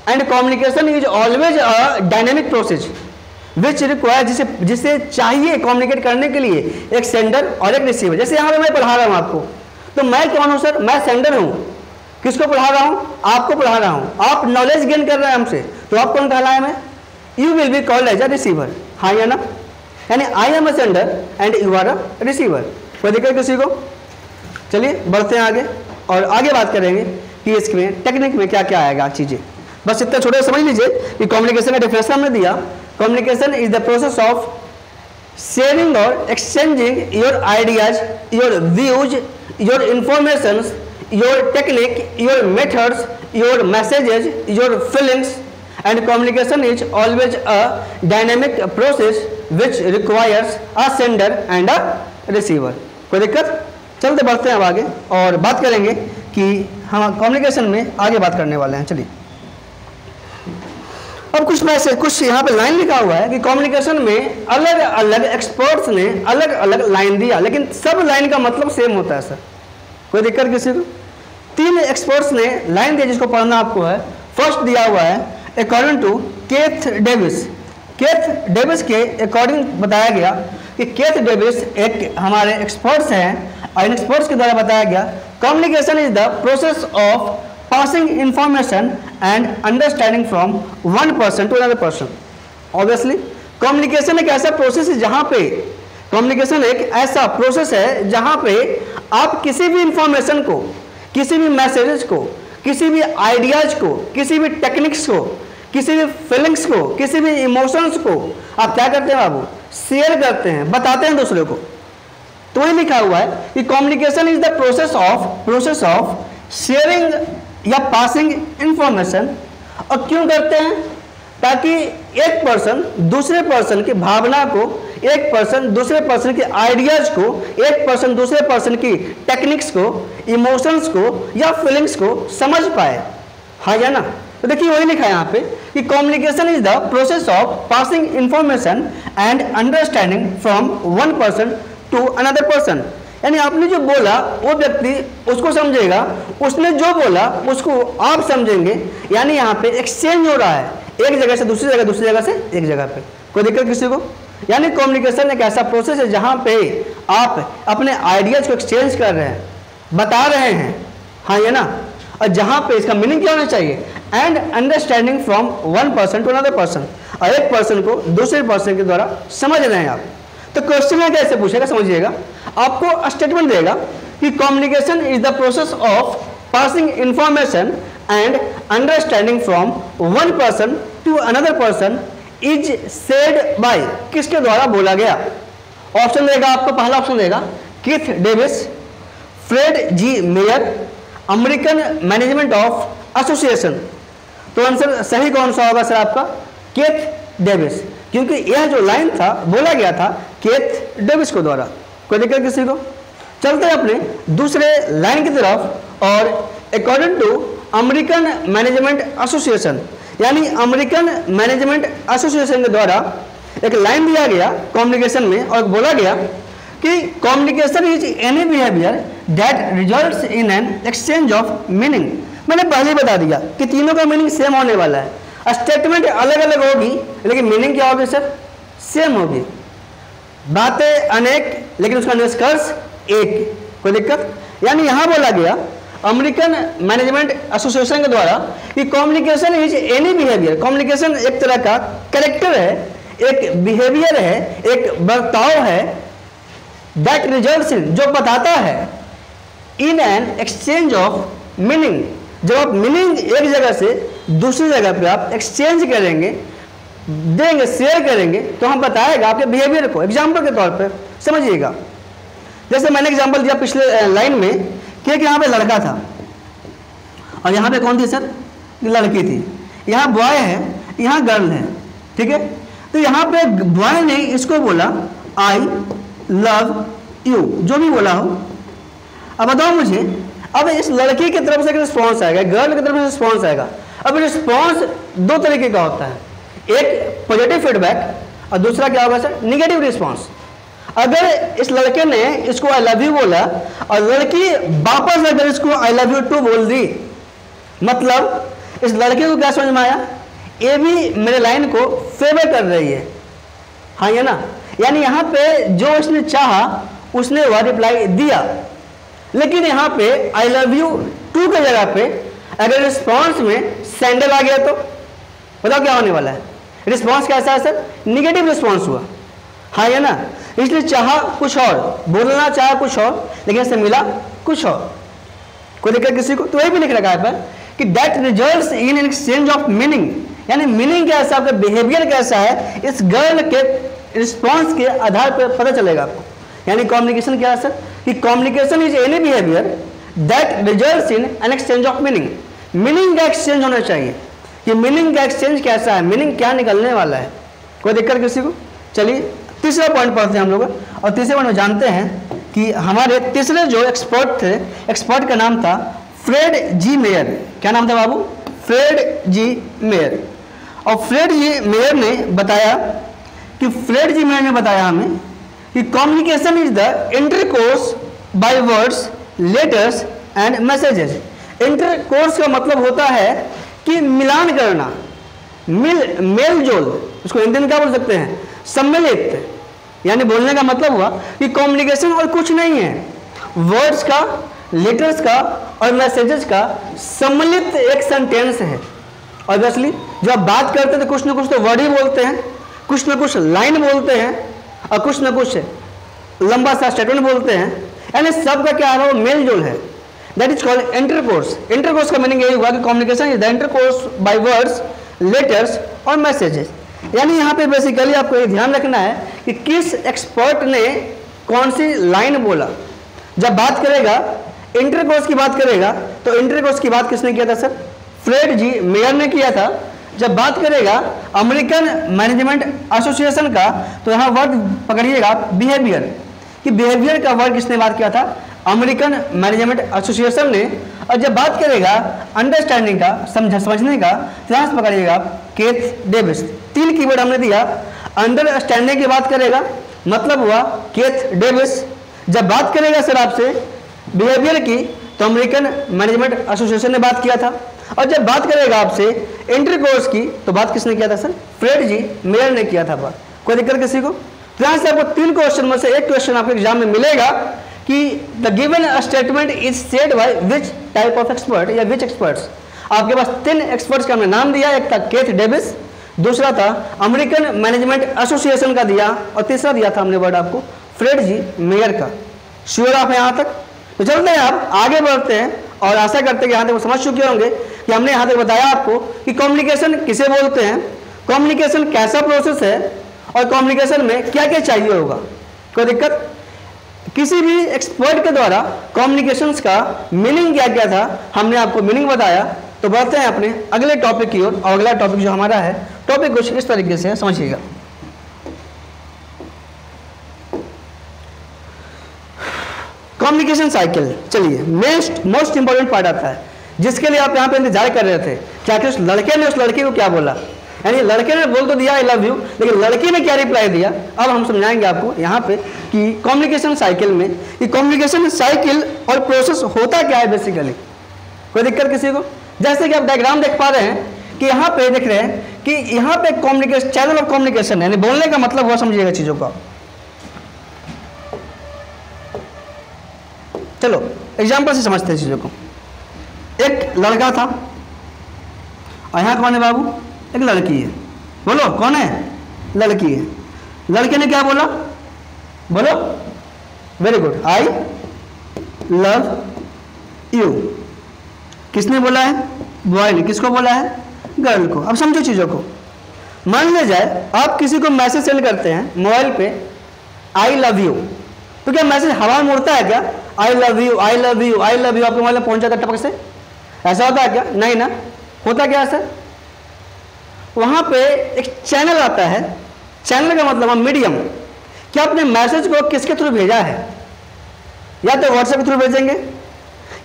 And communication is always a dynamic process which require, जिसे चाहिए कम्युनिकेट करने के लिए एक सेंडर और एक रिसीवर। जैसे यहाँ पे मैं पढ़ा रहा हूँ आपको, तो मैं कौन हूँ सर, मैं सेंडर हूँ। किसको पढ़ा रहा हूँ, आपको पढ़ा रहा हूँ। आप नॉलेज गेन कर रहे हैं हमसे, तो आप कौन कहलाए, मैं, you will be called as a receiver, हाँ या ना। यानी I am a sender and you are a receiver. कोई दिक्कत किसी को। चलिए बढ़ते हैं आगे और आगे बात करेंगे कि इसमें टेक्निक में क्या क्या आएगा चीज़ें। बस इतना छोटे समझ लीजिए कि कम्युनिकेशन का डिफरेंस हमने दिया। Communication is the process of sharing और exchanging your ideas, your views, your information, your technique, your methods, your messages, your feelings. And communication is always a dynamic process which requires a sender and a receiver. कोई दिक्कत। चलते बढ़ते हैं अब आगे और बात करेंगे कि हम कम्युनिकेशन में आगे बात करने वाले हैं। चलिए अब कुछ यहाँ पे लाइन लिखा हुआ है कि कम्युनिकेशन में अलग अलग एक्सपर्ट्स ने अलग अलग लाइन दिया, लेकिन सब लाइन का मतलब सेम होता है सर। कोई दिक्कत किसी को। 3 एक्सपर्ट्स ने लाइन दिया जिसको पढ़ना आपको है। फर्स्ट दिया हुआ है according to Keith Davis. Keith Davis के अकॉर्डिंग बताया गया कि केथ डेविस एक हमारे एक्सपर्ट्स हैं और इन एक्सपर्ट्स के द्वारा बताया गया communication is the process of passing information and understanding from one person to another person. Obviously communication एक ऐसा प्रोसेस है जहां पे कम्युनिकेशन एक ऐसा प्रोसेस है जहां पे आप किसी भी इंफॉर्मेशन को, किसी भी मैसेजेस को, किसी भी आइडियाज को, किसी भी टेक्निक्स को, किसी भी फीलिंग्स को, किसी भी इमोशंस को आप क्या करते हैं बाबू, शेयर करते हैं, बताते हैं दूसरे को। तो वही लिखा हुआ है कि communication is the process of sharing या पासिंग इंफॉर्मेशन। और क्यों करते हैं, ताकि एक पर्सन दूसरे पर्सन की भावना को, एक पर्सन दूसरे पर्सन के आइडियाज को, एक पर्सन दूसरे पर्सन की टेक्निक्स को, इमोशंस को या फीलिंग्स को समझ पाए, हाँ या ना। तो देखिए वही लिखा है यहाँ पे कि communication is the process of passing information and understanding from one person to another person. यानी आपने जो बोला वो व्यक्ति उसको समझेगा, उसने जो बोला उसको आप समझेंगे। यानी यहाँ पे एक्सचेंज हो रहा है, एक जगह से दूसरी जगह, दूसरी जगह से एक जगह पे। कोई दिक्कत किसी को। यानी कम्युनिकेशन एक ऐसा प्रोसेस है जहाँ पे आप अपने आइडियाज को एक्सचेंज कर रहे हैं, बता रहे हैं, हाँ या ना। और जहाँ पे इसका मीनिंग क्या होना चाहिए, and understanding from one person to another person, और एक पर्सन को दूसरे पर्सन के द्वारा समझ रहे हैं आप। तो क्वेश्चन में कैसे पूछेगा समझिएगा, आपको स्टेटमेंट देगा कि communication is the process of passing information and understanding from one person to another person is said by, किसके द्वारा बोला गया। ऑप्शन देगा आपको, पहला ऑप्शन देगा Keith Davis, Fred G Meyer, American management of association. तो आंसर सही कौन सा होगा सर आपका, कीथ डेविस, क्योंकि यह जो लाइन था बोला गया था कीथ डेविस को द्वारा। कोई दिक्कत किसी को। चलते हैं अपने दूसरे लाइन की तरफ और according to American management association, यानी अमेरिकन मैनेजमेंट एसोसिएशन के द्वारा एक लाइन दिया गया कम्युनिकेशन में और बोला गया कि communication is any behaviour that results in an exchange of meaning. मैंने पहले ही बता दिया कि तीनों का मीनिंग सेम होने वाला है, स्टेटमेंट अलग अलग होगी लेकिन मीनिंग क्या होगी सर, सेम होगी। बातें अनेक लेकिन उसका निष्कर्ष एक। कोई दिक्कत। यानी यहां बोला गया अमेरिकन मैनेजमेंट एसोसिएशन के द्वारा कि communication is any behaviour, communication एक तरह का कैरेक्टर है, एक बिहेवियर है, एक बर्ताव है, दैट रिजल्ट्स इन, जो बताता है, in an exchange of meaning, जब आप मीनिंग एक जगह से दूसरी जगह पे आप एक्सचेंज करेंगे, देंगे, शेयर करेंगे, तो हम बताएगा आपके बिहेवियर को। एग्जाम्पल के तौर पे समझिएगा, जैसे मैंने एग्जाम्पल दिया पिछले लाइन में कि यहाँ पे लड़का था, और यहाँ पे कौन थी सर? लड़की थी। यहाँ बॉय है, यहाँ गर्ल है, ठीक है। तो यहाँ पे बॉय ने इसको बोला आई लव यू, जो भी बोला हो। अब बताओ मुझे, अब इस लड़की की तरफ से रिस्पॉन्स आएगा, गर्ल की तरफ से रिस्पॉन्स आएगा। अब रिस्पॉन्स दो तरीके का होता है, एक पॉजिटिव फीडबैक और दूसरा क्या होगा सर? Negative response. अगर इस लड़के ने इसको आई लव यू बोला और लड़की वापस अगर इसको आई लव यू टू बोल दी, मतलब इस लड़के को क्या समझ में आया? ये भी मेरे लाइन को फेवर कर रही है, हाँ ये ना। यानी यहाँ पे जो उसने चाहा उसने वह रिप्लाई दिया, लेकिन यहाँ पे आई लव यू टू की जगह पे अगर रिस्पॉन्स में सैंडल आ गया तो बताओ क्या होने वाला है? रिस्पॉन्स कैसा है सर? निगेटिव रिस्पॉन्स हुआ, हाँ ये ना। इसलिए चाहा कुछ और, बोलना चाहा कुछ और, लेकिन इससे मिला कुछ और। कोई दिक्कत किसी को? तो वही भी लिख रखा है पर कि that results in exchange of meaning, यानी मीनिंग कैसा, आपका बिहेवियर कैसा है, इस गर्ल के रिस्पॉन्स के आधार पर पता चलेगा आपको। यानी कम्युनिकेशन क्या है सर? कि communication is any behaviour that results in an exchange of meaning. Meaning का एक्सचेंज होना चाहिए कि मीनिंग का एक्सचेंज कैसा है, मीनिंग क्या निकलने वाला है। कोई दिक्कत किसी को? चलिए तीसरा पॉइंट पढ़ते हैं हम लोग, और तीसरे पॉइंट में जानते हैं कि हमारे तीसरे जो एक्सपर्ट थे, एक्सपर्ट का नाम था फ्रेड जी मेयर। क्या नाम था बाबू? Fred G mayor. और फ्रेड जी मेयर ने बताया हमें कि communication is the intercourse by words, letters and messages. Intercourse का मतलब होता है कि मिलान करना, मेल जोल, उसको हिंदी में क्या बोल सकते हैं? सम्मिलित। यानी बोलने का मतलब हुआ कि कम्युनिकेशन और कुछ नहीं है, वर्ड्स का, लेटर्स का और मैसेजेस का सम्मिलित एक सेंटेंस है। ऑब्वियसली जब आप बात करते हैं तो कुछ ना कुछ तो वर्ड ही बोलते हैं, कुछ ना कुछ लाइन बोलते हैं और कुछ ना कुछ लंबा सा स्टेटमेंट बोलते हैं, यानी सबका क्या है? वो मेल जोल है। That is called intercourse. Intercourse का मीनिंग यही हुआ कि communication is the intercourse by words, letters और मैसेजेस। यानी यहाँ पे बेसिकली आपको ये ध्यान रखना है कि किस एक्सपर्ट ने कौन सी लाइन बोला। जब बात करेगा इंटरकोर्स की बात करेगा तो इंटरकोर्स की बात किसने किया था सर? फ्रेड जी मेयर ने किया था। जब बात करेगा अमेरिकन मैनेजमेंट एसोसिएशन का तो यहाँ वर्ड पकड़िएगा बिहेवियर, कि बिहेवियर का वर्ड किसने बात किया था? अमेरिकन मैनेजमेंट एसोसिएशन ने। और जब बात करेगा अंडरस्टैंडिंग का, समझने का, तो यहाँ से पकड़िएगा केथ डेविस। तीन कीवर्ड हमने दिया। अंडरस्टैंडिंग की बात करेगा, मतलब हुआ केथ डेविस। जब बात करेगा सर आपसे बिहेवियर की तो अमेरिकन मैनेजमेंट एसोसिएशन ने बात किया था। और जब बात करेगा आपसे इंटरकोर्स की तो बात किसने किया था सर? फ्रेड जी मेयर ने किया था बात। कोई दिक्कत किसी को? तो यहाँ से आपको तीन क्वेश्चन में से एक क्वेश्चन आपके एग्जाम में मिलेगा कि the given statement is said by which type of expert या विच एक्सपर्ट्स। आपके पास तीन एक्सपर्ट्स का हमने नाम दिया, एक था केथ डेविस, दूसरा था अमेरिकन मैनेजमेंट एसोसिएशन का दिया और तीसरा दिया था हमने वर्ड आपको फ्रेड जी मेयर का। श्योर आप यहाँ तक? तो चलते हैं, आप आगे बढ़ते हैं और आशा करते हैं कि यहाँ तक वो समझ चुके होंगे कि हमने यहाँ तक बताया आपको कि कम्युनिकेशन किसे बोलते हैं, कम्युनिकेशन कैसा प्रोसेस है और कम्युनिकेशन में क्या क्या चाहिए होगा। कोई दिक्कत? किसी भी एक्सपर्ट के द्वारा कम्युनिकेशंस का मीनिंग क्या क्या था हमने आपको मीनिंग बताया। तो बढ़ते हैं अपने अगले टॉपिक की ओर। और अगला टॉपिक जो हमारा है, टॉपिक कुछ इस तरीके से है, समझिएगा। Communication cycle. चलिए मोस्ट इंपॉर्टेंट पार्ट आता है जिसके लिए आप यहाँ पे इंतजार कर रहे थे कि आखिर उस लड़के ने उस लड़की को क्या बोला। यानी लड़के ने बोल तो दिया आई लव यू, लेकिन लड़की ने क्या रिप्लाई दिया। अब हम समझाएंगे आपको यहाँ पे कि कम्युनिकेशन साइकिल में कि कम्युनिकेशन साइकिल और प्रोसेस होता क्या है बेसिकली। कोई दिक्कत किसी को? जैसे कि आप डायग्राम देख पा रहे हैं कि यहाँ पे देख रहे हैं कि यहाँ पे कम्युनिकेशन, चैनल ऑफ कम्युनिकेशन, यानी बोलने का मतलब हुआ, समझिएगा चीजों का। चलो एग्जाम्पल से समझते हैं चीजों को। एक लड़का था और यहाँ कौन है बाबू? एक लड़की है। बोलो कौन है? लड़की है। लड़के ने क्या बोला? बोलो। Very good, I love you. किसने बोला है? बॉय ने। किसको बोला है? गर्ल को। अब समझो चीजों को। मान लिया जाए आप किसी को मैसेज सेंड करते हैं मोबाइल पे आई लव यू, तो क्या मैसेज हवा में उड़ता है क्या? आई love you, I love you, I love you आपके मोबाइल में पहुंच जाता है टपक से? ऐसा होता है क्या? नहीं ना। होता क्या है सर? वहां पे एक चैनल आता है। चैनल का मतलब है मीडियम। क्या अपने मैसेज को किसके थ्रू भेजा है? या तो व्हाट्सएप के थ्रू भेजेंगे,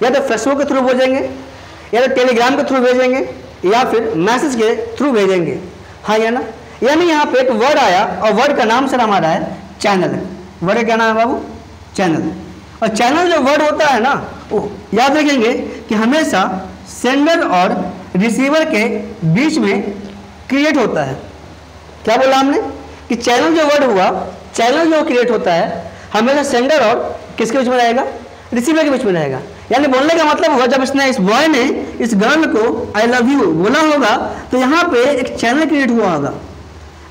या तो फेसबुक के थ्रू भेजेंगे, या तो टेलीग्राम के थ्रू भेजेंगे, या फिर मैसेज के थ्रू भेजेंगे। हाँ या ना? यानी यहाँ पे एक वर्ड आया और वर्ड का नाम सर हमारा है चैनल। वर्ड का क्या नाम है बाबू? चैनल। और चैनल जो वर्ड होता है ना, वो याद रखेंगे कि हमेशा सेंडर और रिसीवर के बीच में क्रिएट होता है। क्या बोला हमने? कि चैनल जो वर्ड हुआ, चैनल जो क्रिएट होता है हमेशा सेंडर और किसके बीच में रहेगा? रिसीवर के बीच में रहेगा। यानी बोलने का मतलब हुआ, जब इसने, इस बॉय ने इस गर्ल को आई लव यू बोला होगा तो यहाँ पे एक चैनल क्रिएट हुआ होगा।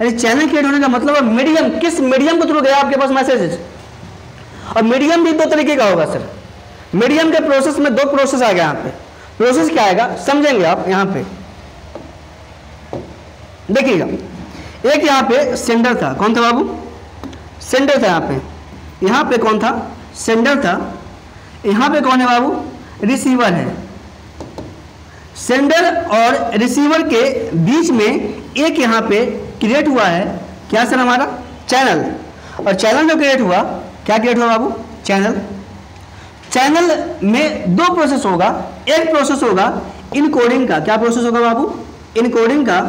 यानी चैनल क्रिएट होने का मतलब है मीडियम, किस मीडियम के थ्रू गया आपके पास मैसेजेस। और मीडियम भी दो तरीके का होगा सर। मीडियम के प्रोसेस में दो प्रोसेस आ गया यहाँ पे। प्रोसेस क्या आएगा समझेंगे आप यहाँ पे, देखिएगा। एक यहाँ पे सेंडर था, कौन था बाबू? सेंडर था यहाँ पे। यहाँ पे कौन था? सेंडर था। यहाँ पे कौन है बाबू? रिसीवर है। सेंडर और रिसीवर के बीच में एक यहाँ पे क्रिएट हुआ है, क्या सर? हमारा चैनल। और चैनल जो क्रिएट हुआ, क्या क्रिएट हुआ बाबू? चैनल। चैनल में दो प्रोसेस होगा। एक प्रोसेस होगा इनकोडिंग का। क्या प्रोसेस होगा बाबू? इनकोडिंग का।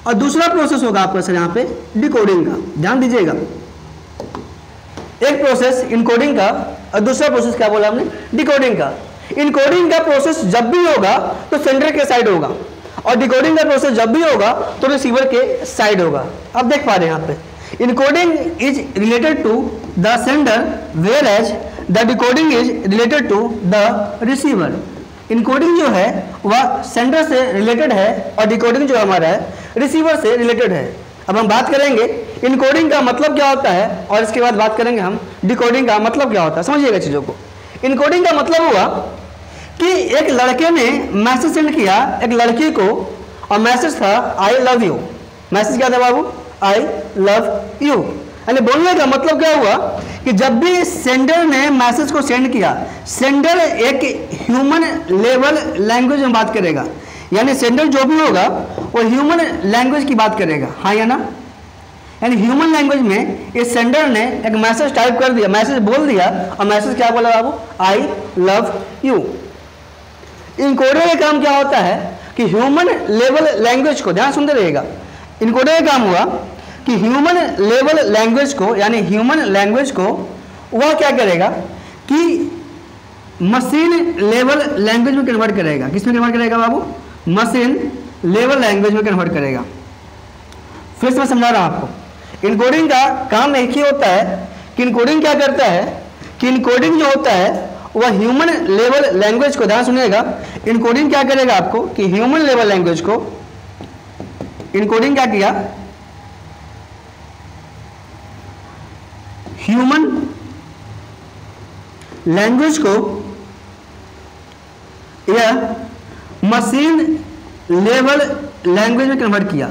और दूसरा प्रोसेस होगा आपका सर यहाँ पे डिकोडिंग का। ध्यान दीजिएगा, एक प्रोसेस इनकोडिंग का और दूसरा प्रोसेस क्या बोला हमने? डिकोडिंग का। इनकोडिंग का प्रोसेस जब भी होगा तो सेंडर के साइड होगा, और डिकोडिंग का प्रोसेस जब भी होगा तो रिसीवर के साइड होगा। अब देख पा रहे हैं यहाँ पे, encoding is related to the sender whereas the decoding is related to the receiver. Encoding जो है वह सेंडर से रिलेटेड है और डिकोडिंग जो हमारा है रिसीवर से रिलेटेड है। अब हम बात करेंगे इनकोडिंग का मतलब क्या होता है, और इसके बाद बात करेंगे हम डिकोडिंग का मतलब क्या होता है। समझिएगा चीज़ों को। इनकोडिंग का मतलब हुआ कि एक लड़के ने मैसेज सेंड किया एक लड़की को, और मैसेज था आई लव यू। मैसेज क्या था बाबू? I love you. यानी बोलने का मतलब क्या हुआ कि जब भी सेंडर ने मैसेज को सेंड किया, सेंडर एक ह्यूमन लेवल लैंग्वेज में बात करेगा। यानी सेंडर जो भी होगा वो ह्यूमन लैंग्वेज की बात करेगा। हाँ या ना? यानी ह्यूमन लैंग्वेज में इस सेंडर ने एक मैसेज टाइप कर दिया, मैसेज बोल दिया, और मैसेज क्या बोला बाबू? I love you. इनकोडर का काम क्या होता है कि ह्यूमन लेवल लैंग्वेज को, ध्यान सुनते रहिएगा, इनकोडर का काम हुआ कि ह्यूमन लेवल लैंग्वेज को, यानी ह्यूमन लैंग्वेज को वह क्या करेगा कि मशीन लेवल लैंग्वेज में कन्वर्ट करेगा। किस में कन्वर्ट करेगा बाबू? मशीन लेवल लैंग्वेज में कन्वर्ट करेगा। फिर से मैं समझा रहा हूं आपको। इनकोडिंग का काम एक ही होता है कि इनकोडिंग क्या करता है कि इनकोडिंग जो होता है वह ह्यूमन लेवल लैंग्वेज को, ध्यान सुनिएगा, इनकोडिंग क्या करेगा आपको कि ह्यूमन लेवल लैंग्वेज को, इनकोडिंग क्या किया? ह्यूमन लैंग्वेज को या मशीन लेवल लैंग्वेज में कन्वर्ट किया,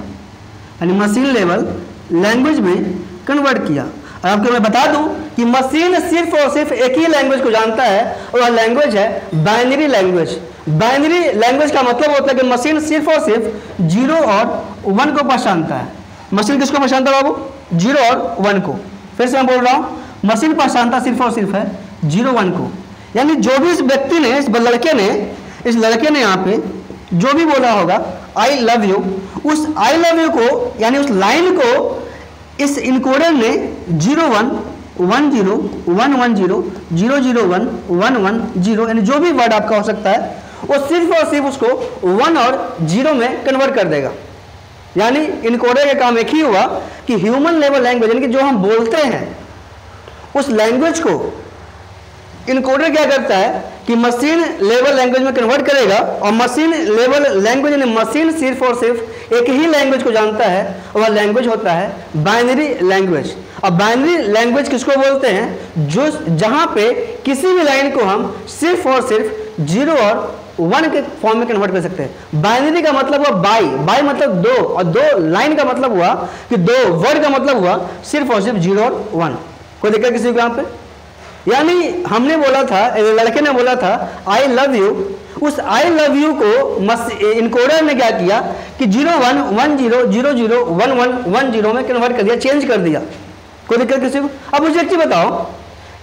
यानी मशीन लेवल लैंग्वेज में कन्वर्ट किया। और आपको मैं बता दूं कि मशीन सिर्फ और सिर्फ एक ही लैंग्वेज को जानता है, और वह लैंग्वेज है बाइनरी लैंग्वेज। बाइनरी लैंग्वेज का मतलब होता है कि मशीन सिर्फ और सिर्फ 0 और 1 को पहचानता है। मशीन किसको पहचानता है बाबू? 0 और 1 को। फिर से मैं बोल रहा हूँ, मशीन पहचानता सिर्फ और सिर्फ है 0 1 को। यानी जो भी इस व्यक्ति ने, इस लड़के ने यहाँ पे जो भी बोला होगा आई लव यू, उस आई लव यू को, यानी उस लाइन को इस इनकोडर ने 0 1 1 0 1 1 0 0 0 1 1 1 0, यानी जो भी वर्ड आपका हो सकता है वो सिर्फ और सिर्फ उसको 1 और 0 में कन्वर्ट कर देगा। यानी इनकोडर का काम एक ही हुआ कि ह्यूमन लेवल लैंग्वेज, यानी कि जो हम बोलते हैं उस लैंग्वेज को इनकोडर क्या करता है कि मशीन लेवल लैंग्वेज में कन्वर्ट करेगा। और मशीन लेवल लैंग्वेज यानी मशीन सिर्फ और सिर्फ एक ही लैंग्वेज को जानता है, और वह लैंग्वेज होता है बाइनरी लैंग्वेज। और बाइनरी लैंग्वेज किसको बोलते हैं? जो जहां पे किसी भी लाइन को हम सिर्फ और सिर्फ 0 और 1 के फॉर्म में कन्वर्ट कर सकते हैं। बाइनरी का मतलब हुआ बाई मतलब 2, और 2 लाइन का मतलब हुआ कि 2 वर्ड का मतलब हुआ सिर्फ और सिर्फ 0 और 1। कोई दिक्कत किसी को यहाँ पे? यानी हमने बोला था, लड़के ने बोला था आई लव यू, उस आई लव यू को इनकोडर ने क्या किया कि 0110001110 में कन्वर्ट कर दिया, चेंज कर दिया। कोई दिक्कत किसी को? अब मुझे एक चीज बताओ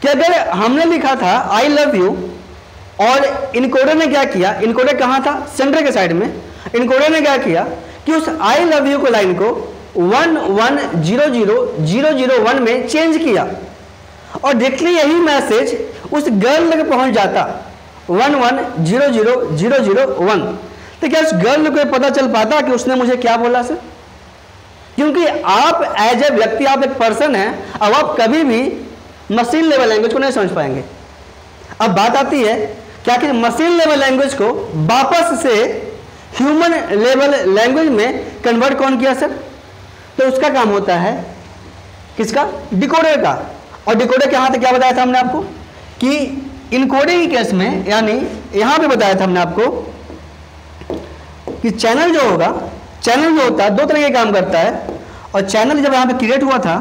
कि अगर हमने लिखा था आई लव यू और इनकोडर ने क्या किया, इनकोडर कहाँ था? सेंटर के साइड में। इनकोडर ने क्या किया कि उस आई लव यू को लाइन को 11000001 में चेंज किया और डायरेक्टली यही मैसेज उस गर्ल तक पहुंच जाता 11000001। तो क्या उस गर्ल को पता चल पाता कि उसने मुझे क्या बोला सर? क्योंकि आप एज ए व्यक्ति, आप एक पर्सन है, अब आप कभी भी मशीन लेवल लैंग्वेज को नहीं समझ पाएंगे। अब बात आती है क्या कि मशीन लेवल लैंग्वेज को वापस से ह्यूमन लेवल लैंग्वेज में कन्वर्ट कौन किया सर? तो उसका काम होता है किसका? डिकोडर का। और डिकोडर के यहाँ पे क्या बताया था हमने आपको कि इनकोडिंग के केस में, यानी यहाँ पे बताया था हमने आपको कि चैनल जो होगा, चैनल जो होता है दो तरह के काम करता है। और चैनल जब यहाँ पे क्रिएट हुआ था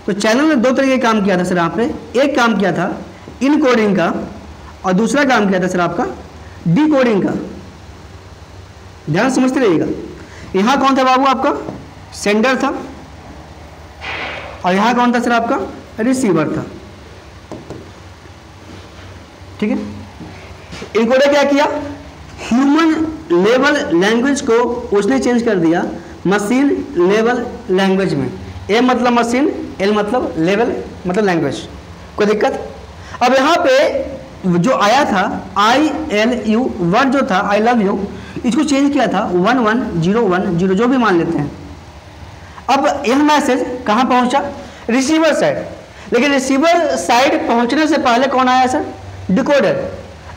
तो चैनल ने दो तरह के काम किया था सर। यहाँ पे एक काम किया था इनकोडिंग का और दूसरा काम किया था सर आपका डिकोडिंग का। ध्यान समझते रहिएगा। यहाँ कौन था बाबू? आपका सेंडर था और यहाँ कौन था सर? आपका रिसीवर था। ठीक है। इनकोडर क्या किया? ह्यूमन लेवल लैंग्वेज को उसने चेंज कर दिया मशीन लेवल लैंग्वेज में। ए मतलब मशीन, एल मतलब लेवल मतलब लैंग्वेज। कोई दिक्कत? अब यहाँ पे जो आया था ILU वर्ड जो था आई लव यू, इसको चेंज किया था 110010 जो भी मान लेते हैं। अब यह मैसेज कहाँ पहुंचा? Receiver side. लेकिन रिसीवर साइड पहुंचने से पहले कौन आया सर? डिकोडर।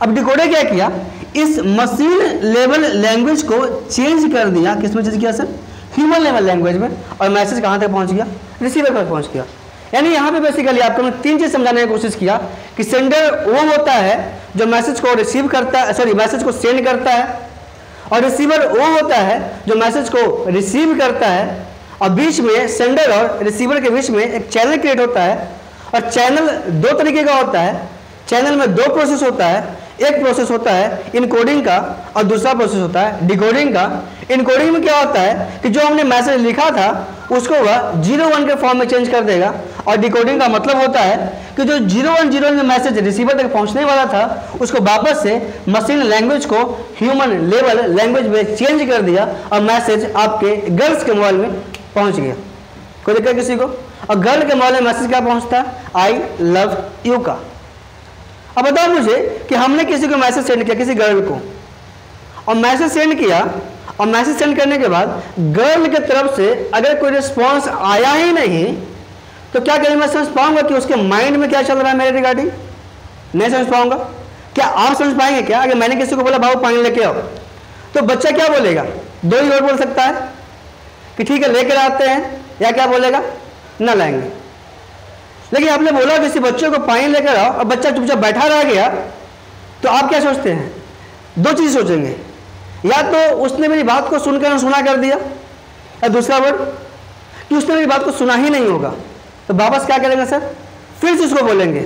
अब डिकोडर क्या किया? इस मशीन लेवल लैंग्वेज को चेंज कर दिया। किस में चेंज किया सर? ह्यूमन लेवल लैंग्वेज में। और मैसेज कहाँ तक पहुंच गया? रिसीवर पर पहुंच गया। यानी यहाँ पे बेसिकली आपको मैं तीन चीज समझाने की कोशिश किया कि सेंडर वो होता है जो मैसेज को रिसीव करता है, सॉरी मैसेज को सेंड करता है, और रिसीवर वो होता है जो मैसेज को रिसीव करता है। और बीच में सेंडर और रिसीवर के बीच में एक चैनल क्रिएट होता है। और चैनल दो तरीके का होता है। चैनल में दो प्रोसेस होता है। एक प्रोसेस होता है इनकोडिंग का और दूसरा प्रोसेस होता है डिकोडिंग का। इनकोडिंग में क्या होता है कि जो हमने मैसेज लिखा था उसको वह 01 के फॉर्म में चेंज कर देगा। और डिकोडिंग का मतलब होता है कि जो 01 में मैसेज रिसीवर तक पहुंचने वाला था उसको वापस से मशीन लैंग्वेज को ह्यूमन लेवल लैंग्वेज में चेंज कर दिया और मैसेज आपके गर्ल्स के मोबाइल में पहुंच गया। कोई दिक्कत किसी को? और गर्ल के मोबाइल में मैसेज क्या पहुंचता है? आई लव यू का। अब बताओ मुझे कि हमने किसी को मैसेज सेंड किया, किसी गर्ल को, और मैसेज सेंड किया, और मैसेज सेंड करने के बाद गर्ल की तरफ से अगर कोई रिस्पॉन्स आया ही नहीं तो क्या करें? मैं समझ पाऊंगा कि उसके माइंड में क्या चल रहा है मेरे रिगार्डिंग? नहीं समझ पाऊंगा। क्या आप समझ पाएंगे क्या? अगर मैंने किसी को बोला बाबू पानी लेके आओ, तो बच्चा क्या बोलेगा? दो ही वर्ड बोल सकता है कि ठीक है लेकर आते हैं, या क्या बोलेगा? ना लाएंगे। लेकिन आपने बोला किसी बच्चे को पानी लेकर आओ और बच्चा चुपचाप बैठा रह गया, तो आप क्या सोचते हैं? दो चीज सोचेंगे, या तो उसने मेरी बात को सुनकर सुना कर दिया, या दूसरा वर्ड कि उसने मेरी बात को सुना ही नहीं होगा। तो वापस क्या करेंगे सर? फिर से उसको बोलेंगे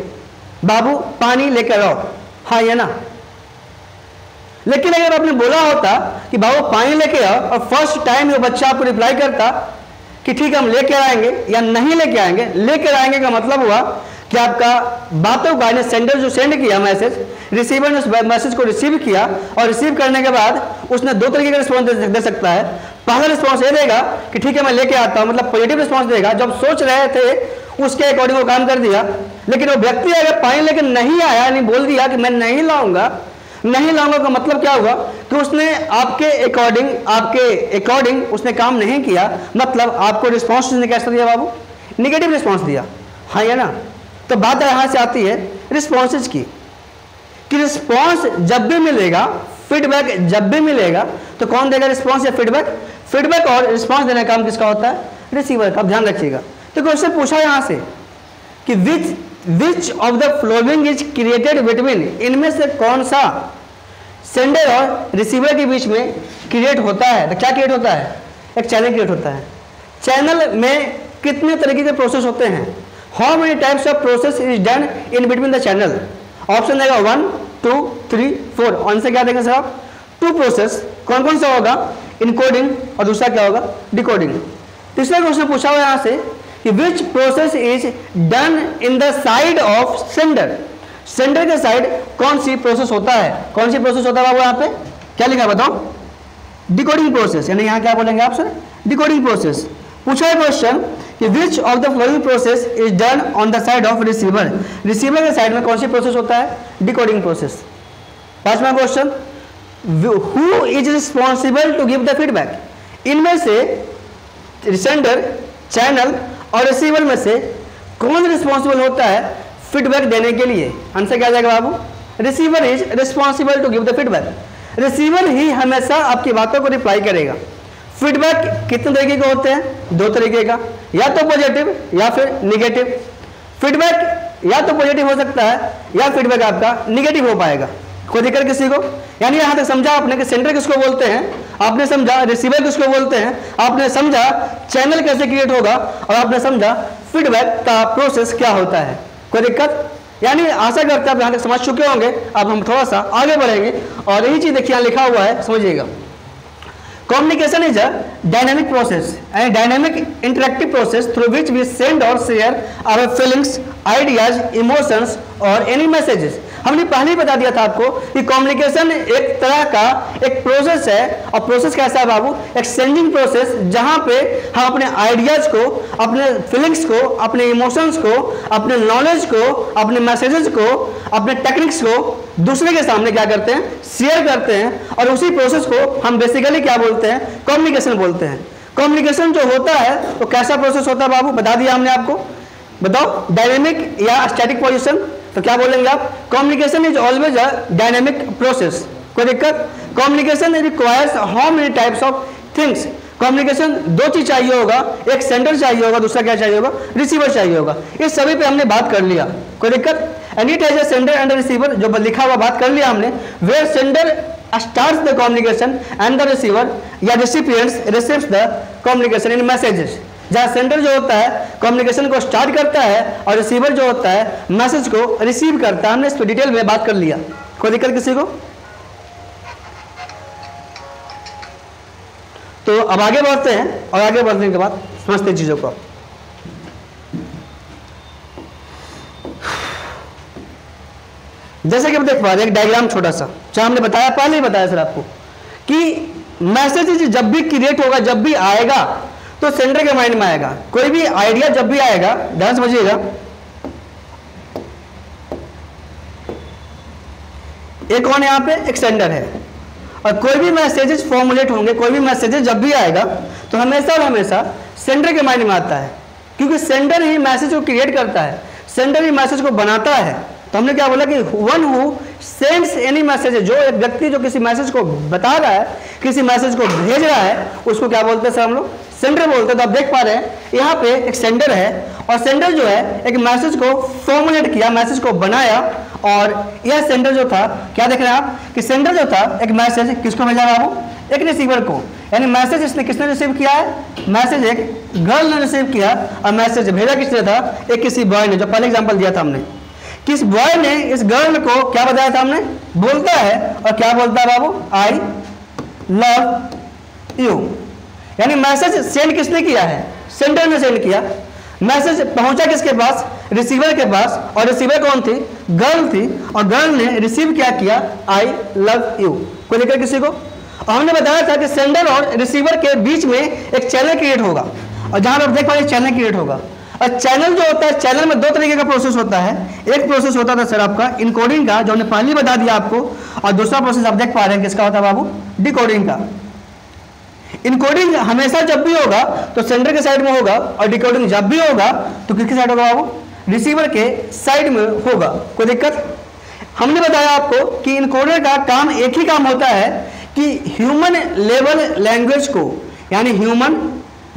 बाबू पानी लेकर आओ, हाँ या ना। लेकिन अगर आपने बोला होता कि बाबू पानी लेके आओ और फर्स्ट टाइम वो बच्चा आपको रिप्लाई करता कि ठीक है हम लेके आएंगे या नहीं लेके आएंगे, लेकर आएंगे का मतलब हुआ कि आपका बातों का ने सेंडर जो सेंड किया मैसेज, रिसीवर ने उस मैसेज को रिसीव किया और रिसीव करने के बाद उसने दो तरीके का रिस्पॉन्स दे सकता है। पहला रिस्पॉन्स ये देगा कि ठीक है मैं लेके आता हूं, मतलब पॉजिटिव रिस्पॉन्स देगा, जब सोच रहे थे उसके अकॉर्डिंग वो काम कर दिया। लेकिन वो व्यक्ति अगर पानी लेकर नहीं आया, नहीं बोल दिया कि मैं नहीं लाऊंगा, नहीं लाऊंगा का मतलब क्या हुआ कि उसने आपके अकॉर्डिंग उसने काम नहीं किया, मतलब आपको रिस्पॉन्स उसने कैसा दिया बाबू? निगेटिव रिस्पॉन्स दिया, हाँ या ना। तो बात यहां से आती है रिस्पॉन्सेज की कि रिस्पॉन्स जब भी मिलेगा, फीडबैक जब भी मिलेगा, तो कौन देगा रिस्पॉन्स या फीडबैक? फीडबैक और रिस्पॉन्स देने का काम किसका होता है? रिसीवर का। ध्यान रखिएगा। तो क्वेश्चन पूछा यहां से कि which of the following is created between, इनमें से कौन सा सेंडर और रिसीवर के बीच में क्रिएट होता है? तो क्या क्रिएट होता है? एक चैनल क्रिएट होता है। चैनल में कितने तरीके के प्रोसेस होते हैं? How many types of process is done in between the channel? Option देगा 1, 2 3 4। आंसर क्या देंगे सर आप? 2 प्रोसेस। कौन कौन सा होगा? इनकोडिंग और दूसरा क्या होगा? डिकोडिंग। तीसरा क्वेश्चन पूछा हुआ यहां से कि which process is done in the side of sender. Sender के साइड कौन सी प्रोसेस होता है? कौन सी प्रोसेस होता है बाबू? यहाँ पे क्या लिखा है बताओ? Decoding process. यानी यहाँ क्या बोलेंगे आप सर? Decoding process. पूछा है क्वेश्चन कि which of the following process is done on the side of receiver. Receiver के साइड में कौन सी प्रोसेस होता है? Decoding process. पांचवा question, who is responsible to give the feedback. इनमें से सेंडर, चैनल और रिसीवर में से कौन रिस्पॉन्सिबल होता है फीडबैक देने के लिए? आंसर क्या जाएगा बाबू? Receiver is responsible to give the feedback. Receiver ही हमेशा आपकी बातों को रिप्लाई करेगा। फीडबैक कितने तरीके के होते हैं? 2 तरीके का, या तो पॉजिटिव या फिर निगेटिव। फीडबैक या तो पॉजिटिव हो सकता है या फीडबैक आपका निगेटिव हो पाएगा। कोई दिक्कत किसी को? यानी यहां तक समझा आपने कि सेंडर किसको बोलते हैं, आपने समझा रिसीवर किसको बोलते हैं, आपने समझा चैनल कैसे क्रिएट होगा, और आपने समझा फीडबैक का प्रोसेस क्या होता है। कोई दिक्कत? यानी आशा करते हैं आप यहां तक समझ चुके होंगे। अब हम थोड़ा सा आगे बढ़ेंगे और यही चीज देखिए यहां लिखा हुआ है, समझिएगा। Communication is a dynamic process and dynamic interactive process through which we send or share our feelings, ideas, emotions और any messages। हमने पहले ही बता दिया था आपको कि कम्युनिकेशन एक तरह का एक प्रोसेस है, और प्रोसेस कैसा है बाबू? एक सेंडिंग प्रोसेस, जहां पे हम अपने आइडियाज को, अपने फीलिंग्स को, अपने इमोशंस को, अपने नॉलेज को, अपने मैसेजेस को, अपने टेक्निक्स को दूसरे के सामने क्या करते हैं? शेयर करते हैं। और उसी प्रोसेस को हम बेसिकली क्या बोलते हैं? कम्युनिकेशन बोलते हैं। कम्युनिकेशन जो होता है वो कैसा प्रोसेस होता है बाबू? बता दिया हमने आपको। बताओ, डायनेमिक या स्टैटिक पोजीशन? तो क्या बोलेंगे आप? Communication is always a dynamic process. कोई दिक्कत? Communication requires how many types of things. Communication 2 चीज चाहिए होगा, एक सेंडर चाहिए होगा, दूसरा क्या चाहिए होगा? रिसीवर चाहिए होगा। इस सभी पे हमने बात कर लिया। कोई दिक्कत? And it has a sender and receiver, जो लिखा हुआ बात कर लिया हमने। Where sender starts the communication and the receiver या recipients receives the communication in messages. जहां सेंडर जो होता है कम्युनिकेशन को स्टार्ट करता है और रिसीवर जो होता है मैसेज को रिसीव करता है। हमने इस पर डिटेल में बात कर लिया। कोई दिक्कत किसी को? तो अब आगे बढ़ते हैं, और आगे बढ़ने के बाद समझते चीजों को। जैसे कि आप देख पा रहे हैं एक डायग्राम छोटा सा, जहां हमने बताया, पहले ही बताया सर आपको कि मैसेज जब भी क्रिएट होगा, जब भी आएगा तो सेंडर के माइंड में आएगा। कोई भी आइडिया जब भी आएगा, ध्यान समझिएगा, एक कौन है यहाँ पे? एक सेंडर है। और कोई भी मैसेजेस फॉर्मुलेट होंगे, कोई भी मैसेजेस जब भी आएगा तो हमेशा और हमेशा सेंडर के माइंड में आता है, क्योंकि सेंडर ही मैसेज को क्रिएट करता है, सेंडर ही मैसेज को बनाता है। तो हमने क्या बोला कि one who sends any message, जो एक व्यक्ति जो किसी मैसेज को बता रहा है, किसी मैसेज को भेज रहा है, उसको क्या बोलते हैं सर? हम लोग सेंडर बोलते हैं। तो आप देख पा रहे हैं यहाँ पे एक सेंडर है, और सेंडर जो है एक मैसेज को फॉर्मुलेट किया, मैसेज को बनाया, और यह सेंडर जो था, क्या देख रहे हैं आप कि सेंडर जो था एक मैसेज किसको भेजा बाबू? एक रिसीवर को। यानी मैसेज इसने किसने रिसीव किया है? मैसेज एक गर्ल ने रिसीव किया, और मैसेज भेजा किसने था? एक किसी बॉय ने, जो पहले एग्जाम्पल दिया था हमने। किस बॉय ने इस गर्ल को क्या बताया था हमने? बोलता है, और क्या बोलता है बाबू? I love you. यानी मैसेज सेंड किसने किया है? सेंडर ने सेंड किया। मैसेज पहुंचा किसके पास? रिसीवर के पास। और रिसीवर कौन थी? गर्ल थी। और गर्ल ने रिसीव क्या किया? आई लव यू। कोई दिक्कत किसी को? और हमने बताया था कि सेंडर और रिसीवर के बीच में एक चैनल क्रिएट होगा, और जहां आप देख पा रहे चैनल क्रिएट होगा। और चैनल जो होता है, चैनल में 2 तरीके का प्रोसेस होता है। एक प्रोसेस होता था सर आपका इनकोडिंग का, जो हमने पहले बता दिया आपको, और दूसरा प्रोसेस आप देख पा रहे हैं किसका होता है बाबू? डिकोडिंग का। इनकोडिंग हमेशा जब भी होगा तो सेंडर के साइड में होगा, और डिकोडिंग जब भी होगा तो किसके साइड होगा बाबू? रिसीवर के साइड में होगा। कोई दिक्कत? हमने बताया आपको कि इनकोडर का काम एक ही काम होता है कि ह्यूमन लेवल लैंग्वेज को, यानी ह्यूमन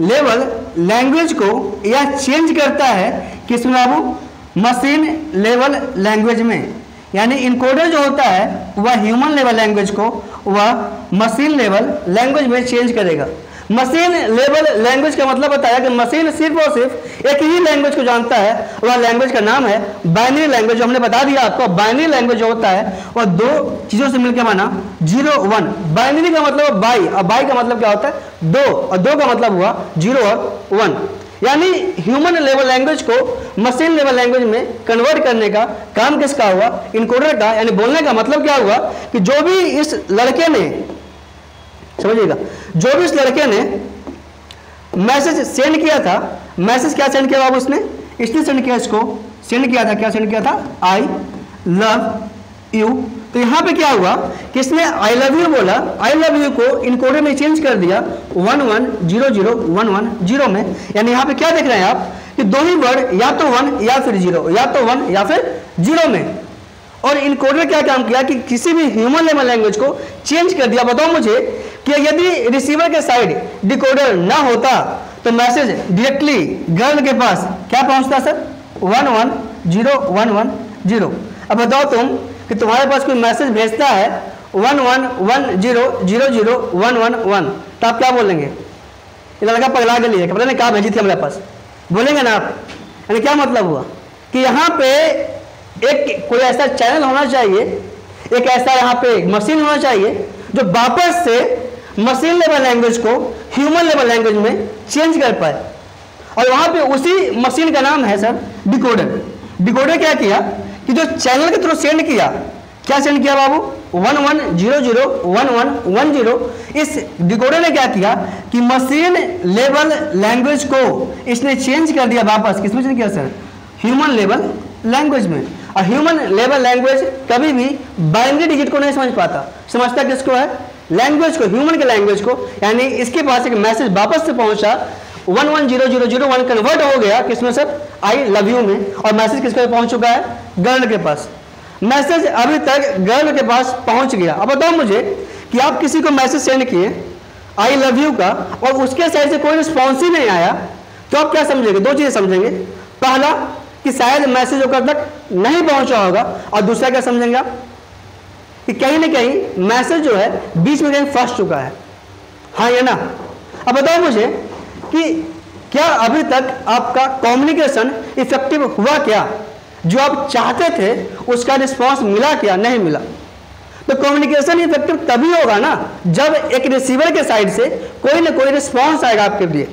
लेवल लैंग्वेज को यह चेंज करता है किसमें बाबू? मशीन लेवल लैंग्वेज में। यानी इनकोडर जो होता है वह ह्यूमन लेवल लैंग्वेज को वह मशीन लेवल लैंग्वेज में चेंज करेगा। मशीन लेवल लैंग्वेज का मतलब बताया कि मशीन सिर्फ और सिर्फ एक ही लैंग्वेज को जानता है, वह लैंग्वेज का नाम है बाइनरी लैंग्वेज। जो हमने बता दिया आपको, बाइनरी लैंग्वेज जो होता है वह दो चीजों से मिलकर बना 0 1। बाइनरी का मतलब बाई, और बाई का मतलब क्या होता है? दो, और दो का मतलब हुआ 0 और 1। यानी ह्यूमन लेवल लैंग्वेज को मशीन लेवल लैंग्वेज में कन्वर्ट करने का काम किसका हुआ? इनकोडर का। यानी बोलने का मतलब क्या हुआ कि जो भी इस लड़के ने, समझिएगा, जो भी इस लड़के ने मैसेज सेंड किया था, मैसेज क्या सेंड किया बाबू इसने सेंड किया, इसको सेंड किया था, क्या सेंड किया था? आई लव यू। तो यहां पे क्या हुआ कि इसने आई लव यू बोला, आई लव यू को इनकोडर में चेंज कर दिया 11001110 में। यानी यहां पे क्या देख रहे हैं आप कि दो ही वर्ड, या तो 1 या फिर 0, या तो 1 या फिर 0 में। और इनकोडर क्या काम किया कि किसी भी ह्यूमन लेवल लैंग्वेज को चेंज कर दिया। बताओ मुझे कि यदि रिसीवर के साइड डिकोडर ना होता तो मैसेज डायरेक्टली गर्ल के पास क्या पहुंचता सर? 110110। अब बताओ तुम कि तुम्हारे पास कोई मैसेज भेजता है 1110001111, तो आप क्या बोलेंगे? ये लड़का पगला के लिए पता नहीं क्या भेजी थी हमारे पास, बोलेंगे ना आप? यानी क्या मतलब हुआ कि यहाँ पे एक कोई ऐसा चैनल होना चाहिए, एक ऐसा यहाँ पे मशीन होना चाहिए जो वापस से मशीन लेवल लैंग्वेज को ह्यूमन लेवल लैंग्वेज में चेंज कर पाए। और वहां पे उसी मशीन का नाम है सर डिकोडर। डिकोडर क्या किया कि जो चैनल के थ्रू सेंड किया, क्या सेंड किया बाबू? 11001110। इस डिकोडर ने क्या किया कि मशीन लेवल लैंग्वेज को इसने चेंज कर दिया वापस, किसमें चेंज किया सर? ह्यूमन लेवल लैंग्वेज में। और ह्यूमन लेवल लैंग्वेज कभी भी बाइनरी डिजिट को नहीं समझ पाता, समझता किसको है? लैंग्वेज को, ह्यूमन के लैंग्वेज को। यानी इसके पास एक मैसेज वापस से पहुंचा 110001 कन्वर्ट हो गया किसमें सर? आई लव यू में। और मैसेज किसके पहुंच चुका है? गर्ल के पास। मैसेज अभी तक गर्ल के पास पहुंच गया। अब बताओ मुझे कि आप किसी को मैसेज सेंड किए आई लव यू का और उसके साइड से कोई रिस्पॉन्स ही नहीं आया, तो आप क्या समझेंगे? दो चीजें समझेंगे। पहला कि शायद मैसेज होकर तक नहीं पहुंचा होगा, और दूसरा क्या समझेंगे आप कि कहीं ना कहीं मैसेज जो है बीच में कहीं फंस चुका है। हाँ या ना? अब बताओ मुझे कि क्या अभी तक आपका कम्युनिकेशन इफेक्टिव हुआ? क्या जो आप चाहते थे उसका रिस्पांस मिला? क्या नहीं मिला? तो कम्युनिकेशन इफेक्टिव तभी होगा ना जब एक रिसीवर के साइड से कोई ना कोई रिस्पांस आएगा आपके लिए,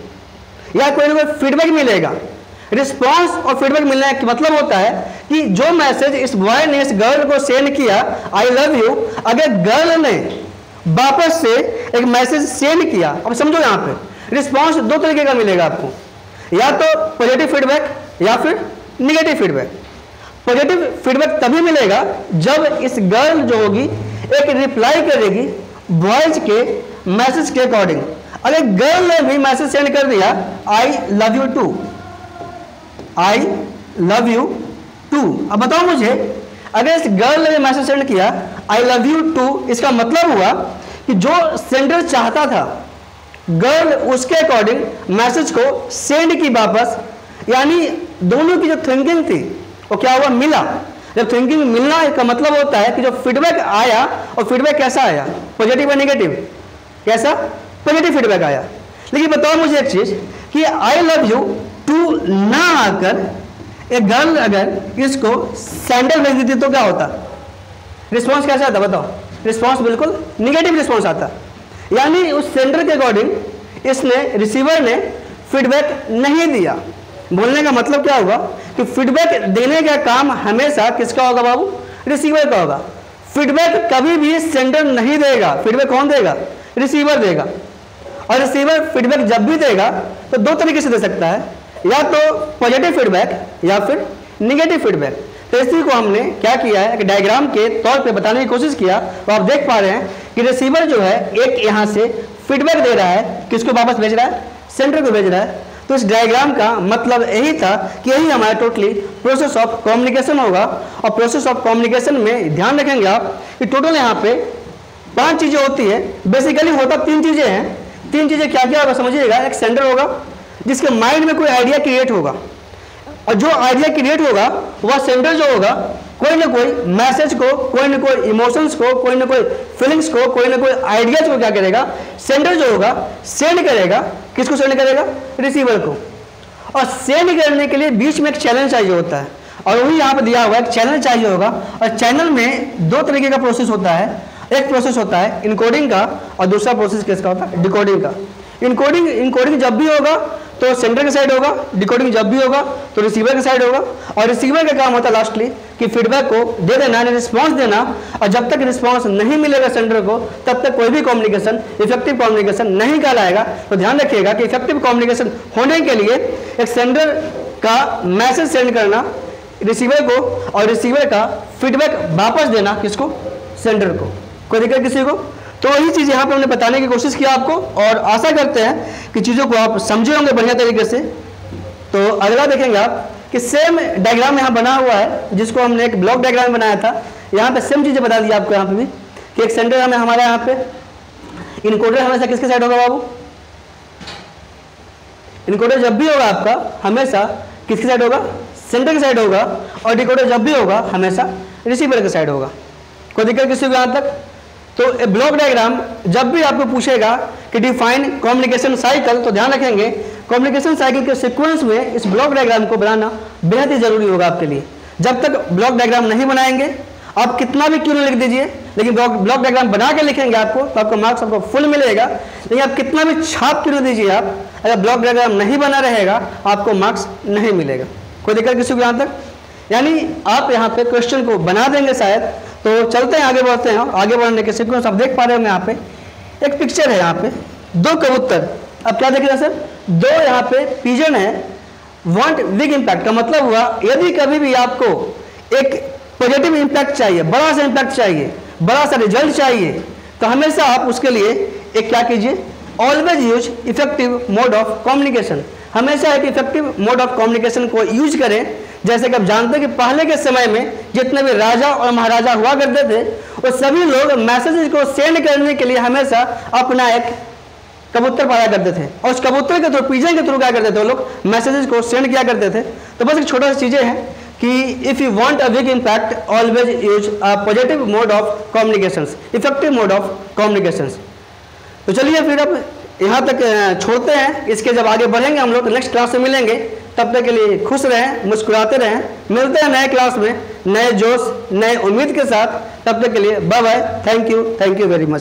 या कोई ना कोई फीडबैक मिलेगा। रिस्पांस और फीडबैक मिलने का मतलब होता है कि जो मैसेज इस बॉय ने इस गर्ल को सेंड किया आई लव यू, अगर गर्ल ने वापस से एक मैसेज सेंड किया, अब समझो यहाँ पे रिस्पांस दो तरीके का मिलेगा आपको, या तो पॉजिटिव फीडबैक या फिर निगेटिव फीडबैक। पॉजिटिव फीडबैक तभी मिलेगा जब इस गर्ल जो होगी एक रिप्लाई करेगी बॉयज के मैसेज के अकॉर्डिंग। अगर गर्ल ने भी मैसेज सेंड कर दिया I love you too, I love you too, अब बताओ मुझे अगर इस गर्ल ने मैसेज सेंड किया आई लव यू टू, इसका मतलब हुआ कि जो सेंडर चाहता था गर्ल उसके अकॉर्डिंग मैसेज को सेंड की वापस, यानी दोनों की जो थिंकिंग थी वो क्या हुआ? मिला। जब थिंकिंग मिलना का मतलब होता है कि जो फीडबैक आया, और फीडबैक कैसा आया? पॉजिटिव या नेगेटिव? कैसा? पॉजिटिव फीडबैक आया। लेकिन बताओ मुझे एक चीज कि आई लव यू टू ना आकर एक गर्ल अगर इसको सैंडल भेज देती तो क्या होता? रिस्पॉन्स कैसा आता? बताओ। रिस्पॉन्स बिल्कुल निगेटिव रिस्पॉन्स आता। यानी उस सेंडर के अकॉर्डिंग इसने, रिसीवर ने फीडबैक नहीं दिया। बोलने का मतलब क्या हुआ कि फीडबैक देने का काम हमेशा किसका होगा बाबू? रिसीवर का होगा। फीडबैक कभी भी सेंडर नहीं देगा, फीडबैक कौन देगा? रिसीवर देगा। और रिसीवर फीडबैक जब भी देगा तो दो तरीके से दे सकता है, या तो पॉजिटिव फीडबैक या फिर निगेटिव फीडबैक। तो इसी को हमने क्या किया है, एक डायग्राम के तौर पे बताने की कोशिश किया। तो आप देख पा रहे हैं कि रिसीवर जो है एक यहाँ से फीडबैक दे रहा है, किसको वापस भेज रहा है? सेंडर को भेज रहा है। तो इस डायग्राम का मतलब यही था कि यही हमारा टोटली प्रोसेस ऑफ कम्युनिकेशन होगा। और प्रोसेस ऑफ कम्युनिकेशन में ध्यान रखेंगे आप कि टोटल यहाँ पे 5 चीजें होती है। बेसिकली होता 3 चीजें हैं। 3 चीजें क्या क्या होगा समझिएगा। एक सेंडर होगा जिसके माइंड में कोई आइडिया क्रिएट होगा, और जो आइडिया क्रिएट होगा वह सेंडर जो होगा कोई ना कोई मैसेज को, कोई ना कोई इमोशंस को, कोई ना कोई फीलिंग्स को, कोई ना कोई आइडियाज को क्या करेगा, सेंडर जो होगा सेंड करेगा। किसको सेंड करेगा? रिसीवर को। और सेंड करने के लिए बीच में एक चैनल चाहिए होता है, और वही यहाँ पे दिया हुआ है, एक चैनल चाहिए होगा। और चैनल में दो तरीके का प्रोसेस होता है। एक प्रोसेस होता है इनकोडिंग का, और दूसरा प्रोसेस किसका होता है? डिकोडिंग का। इनकोडिंग जब भी होगा तो सेंडर के साइड होगा, डिकोडिंग जब भी होगा तो रिसीवर के साइड होगा। और रिसीवर का काम होता है लास्टली कि फीडबैक को दे देना, रिस्पॉन्स देना। और जब तक रिस्पॉन्स नहीं मिलेगा सेंडर को, तब तक कोई भी कम्युनिकेशन इफेक्टिव कम्युनिकेशन नहीं कहलाएगा। तो ध्यान रखिएगा कि इफेक्टिव कम्युनिकेशन होने के लिए एक सेंडर का मैसेज सेंड करना रिसीवर को, और रिसीवर का फीडबैक वापस देना किसको? सेंडर को। कोई दिक्कत किसी को? तो वही चीज़ यहाँ पे हमने बताने की कोशिश किया आपको, और आशा करते हैं कि चीज़ों को आप समझे होंगे बढ़िया तरीके से। तो अगला देखेंगे आप कि सेम डायग्राम यहाँ बना हुआ है, जिसको हमने एक ब्लॉक डायग्राम बनाया था। यहाँ पे सेम चीज़ें बता दी आपको यहाँ पे भी कि एक सेंडर हमें हमारे यहाँ पे इनकोडर हमेशा किसके साइड होगा बाबू? इनकोडर जब भी होगा आपका हमेशा किसके साइड होगा? सेंडर के साइड होगा। और डिकोडर जब भी होगा हमेशा रिसीवर के साइड होगा। कोई दिक्कत किसी को यहाँ तक? तो ब्लॉक डायग्राम जब भी आपको पूछेगा कि डिफाइन कम्युनिकेशन साइकिल, तो ध्यान रखेंगे कम्युनिकेशन साइकिल के सीक्वेंस में इस ब्लॉक डायग्राम को बनाना बेहद ही जरूरी होगा आपके लिए। जब तक ब्लॉक डायग्राम नहीं बनाएंगे, आप कितना भी क्यों लिख दीजिए, लेकिन ब्लॉक डायग्राम बना के लिखेंगे आपको तो आपको मार्क्स आपको फुल मिलेगा। लेकिन आप कितना भी छाप क्यों दीजिए, आप अगर ब्लॉक डायग्राम नहीं बना रहेगा आपको मार्क्स नहीं मिलेगा। कोई दिक्कत किसी को यहाँ तक? यानी आप यहाँ पे क्वेश्चन को बना देंगे शायद। तो चलते हैं, आगे बढ़ते हैं। आगे बढ़ने के सीक्वेंस आप देख पा रहे होंगे। यहाँ पे एक पिक्चर है, यहाँ पे दो कबूतर। अब क्या देख रहे हैं सर? दो यहाँ पे पिजन है। वांट बिग इम्पैक्ट का मतलब हुआ यदि कभी भी आपको एक पॉजिटिव इम्पैक्ट चाहिए, बड़ा सा इम्पैक्ट चाहिए, बड़ा सा रिजल्ट चाहिए, तो हमेशा आप उसके लिए एक क्या कीजिए? Always use effective mode of communication. हमेशा एक इफेक्टिव मोड ऑफ कम्युनिकेशन को यूज करें। जैसे कि आप जानते हैं कि पहले के समय में जितने भी राजा और महाराजा हुआ करते थे, वो सभी लोग मैसेजेस को सेंड करने के लिए हमेशा अपना एक कबूतर पाया करते थे, और उस कबूतर के थ्रू, पिजन के थ्रू क्या करते थे वो लोग? मैसेजेस को सेंड किया करते थे। तो बस एक छोटा सी चीज़ें हैं कि if you want a big impact always use a positive mode of communications, effective mode of communications. तो चलिए फिर अब यहाँ तक छोड़ते हैं। इसके जब आगे बढ़ेंगे हम लोग नेक्स्ट क्लास में मिलेंगे। तब तक के लिए खुश रहें, मुस्कुराते रहें। मिलते हैं नए क्लास में नए जोश, नए उम्मीद के साथ। तब तक के लिए bye bye. Thank you very much.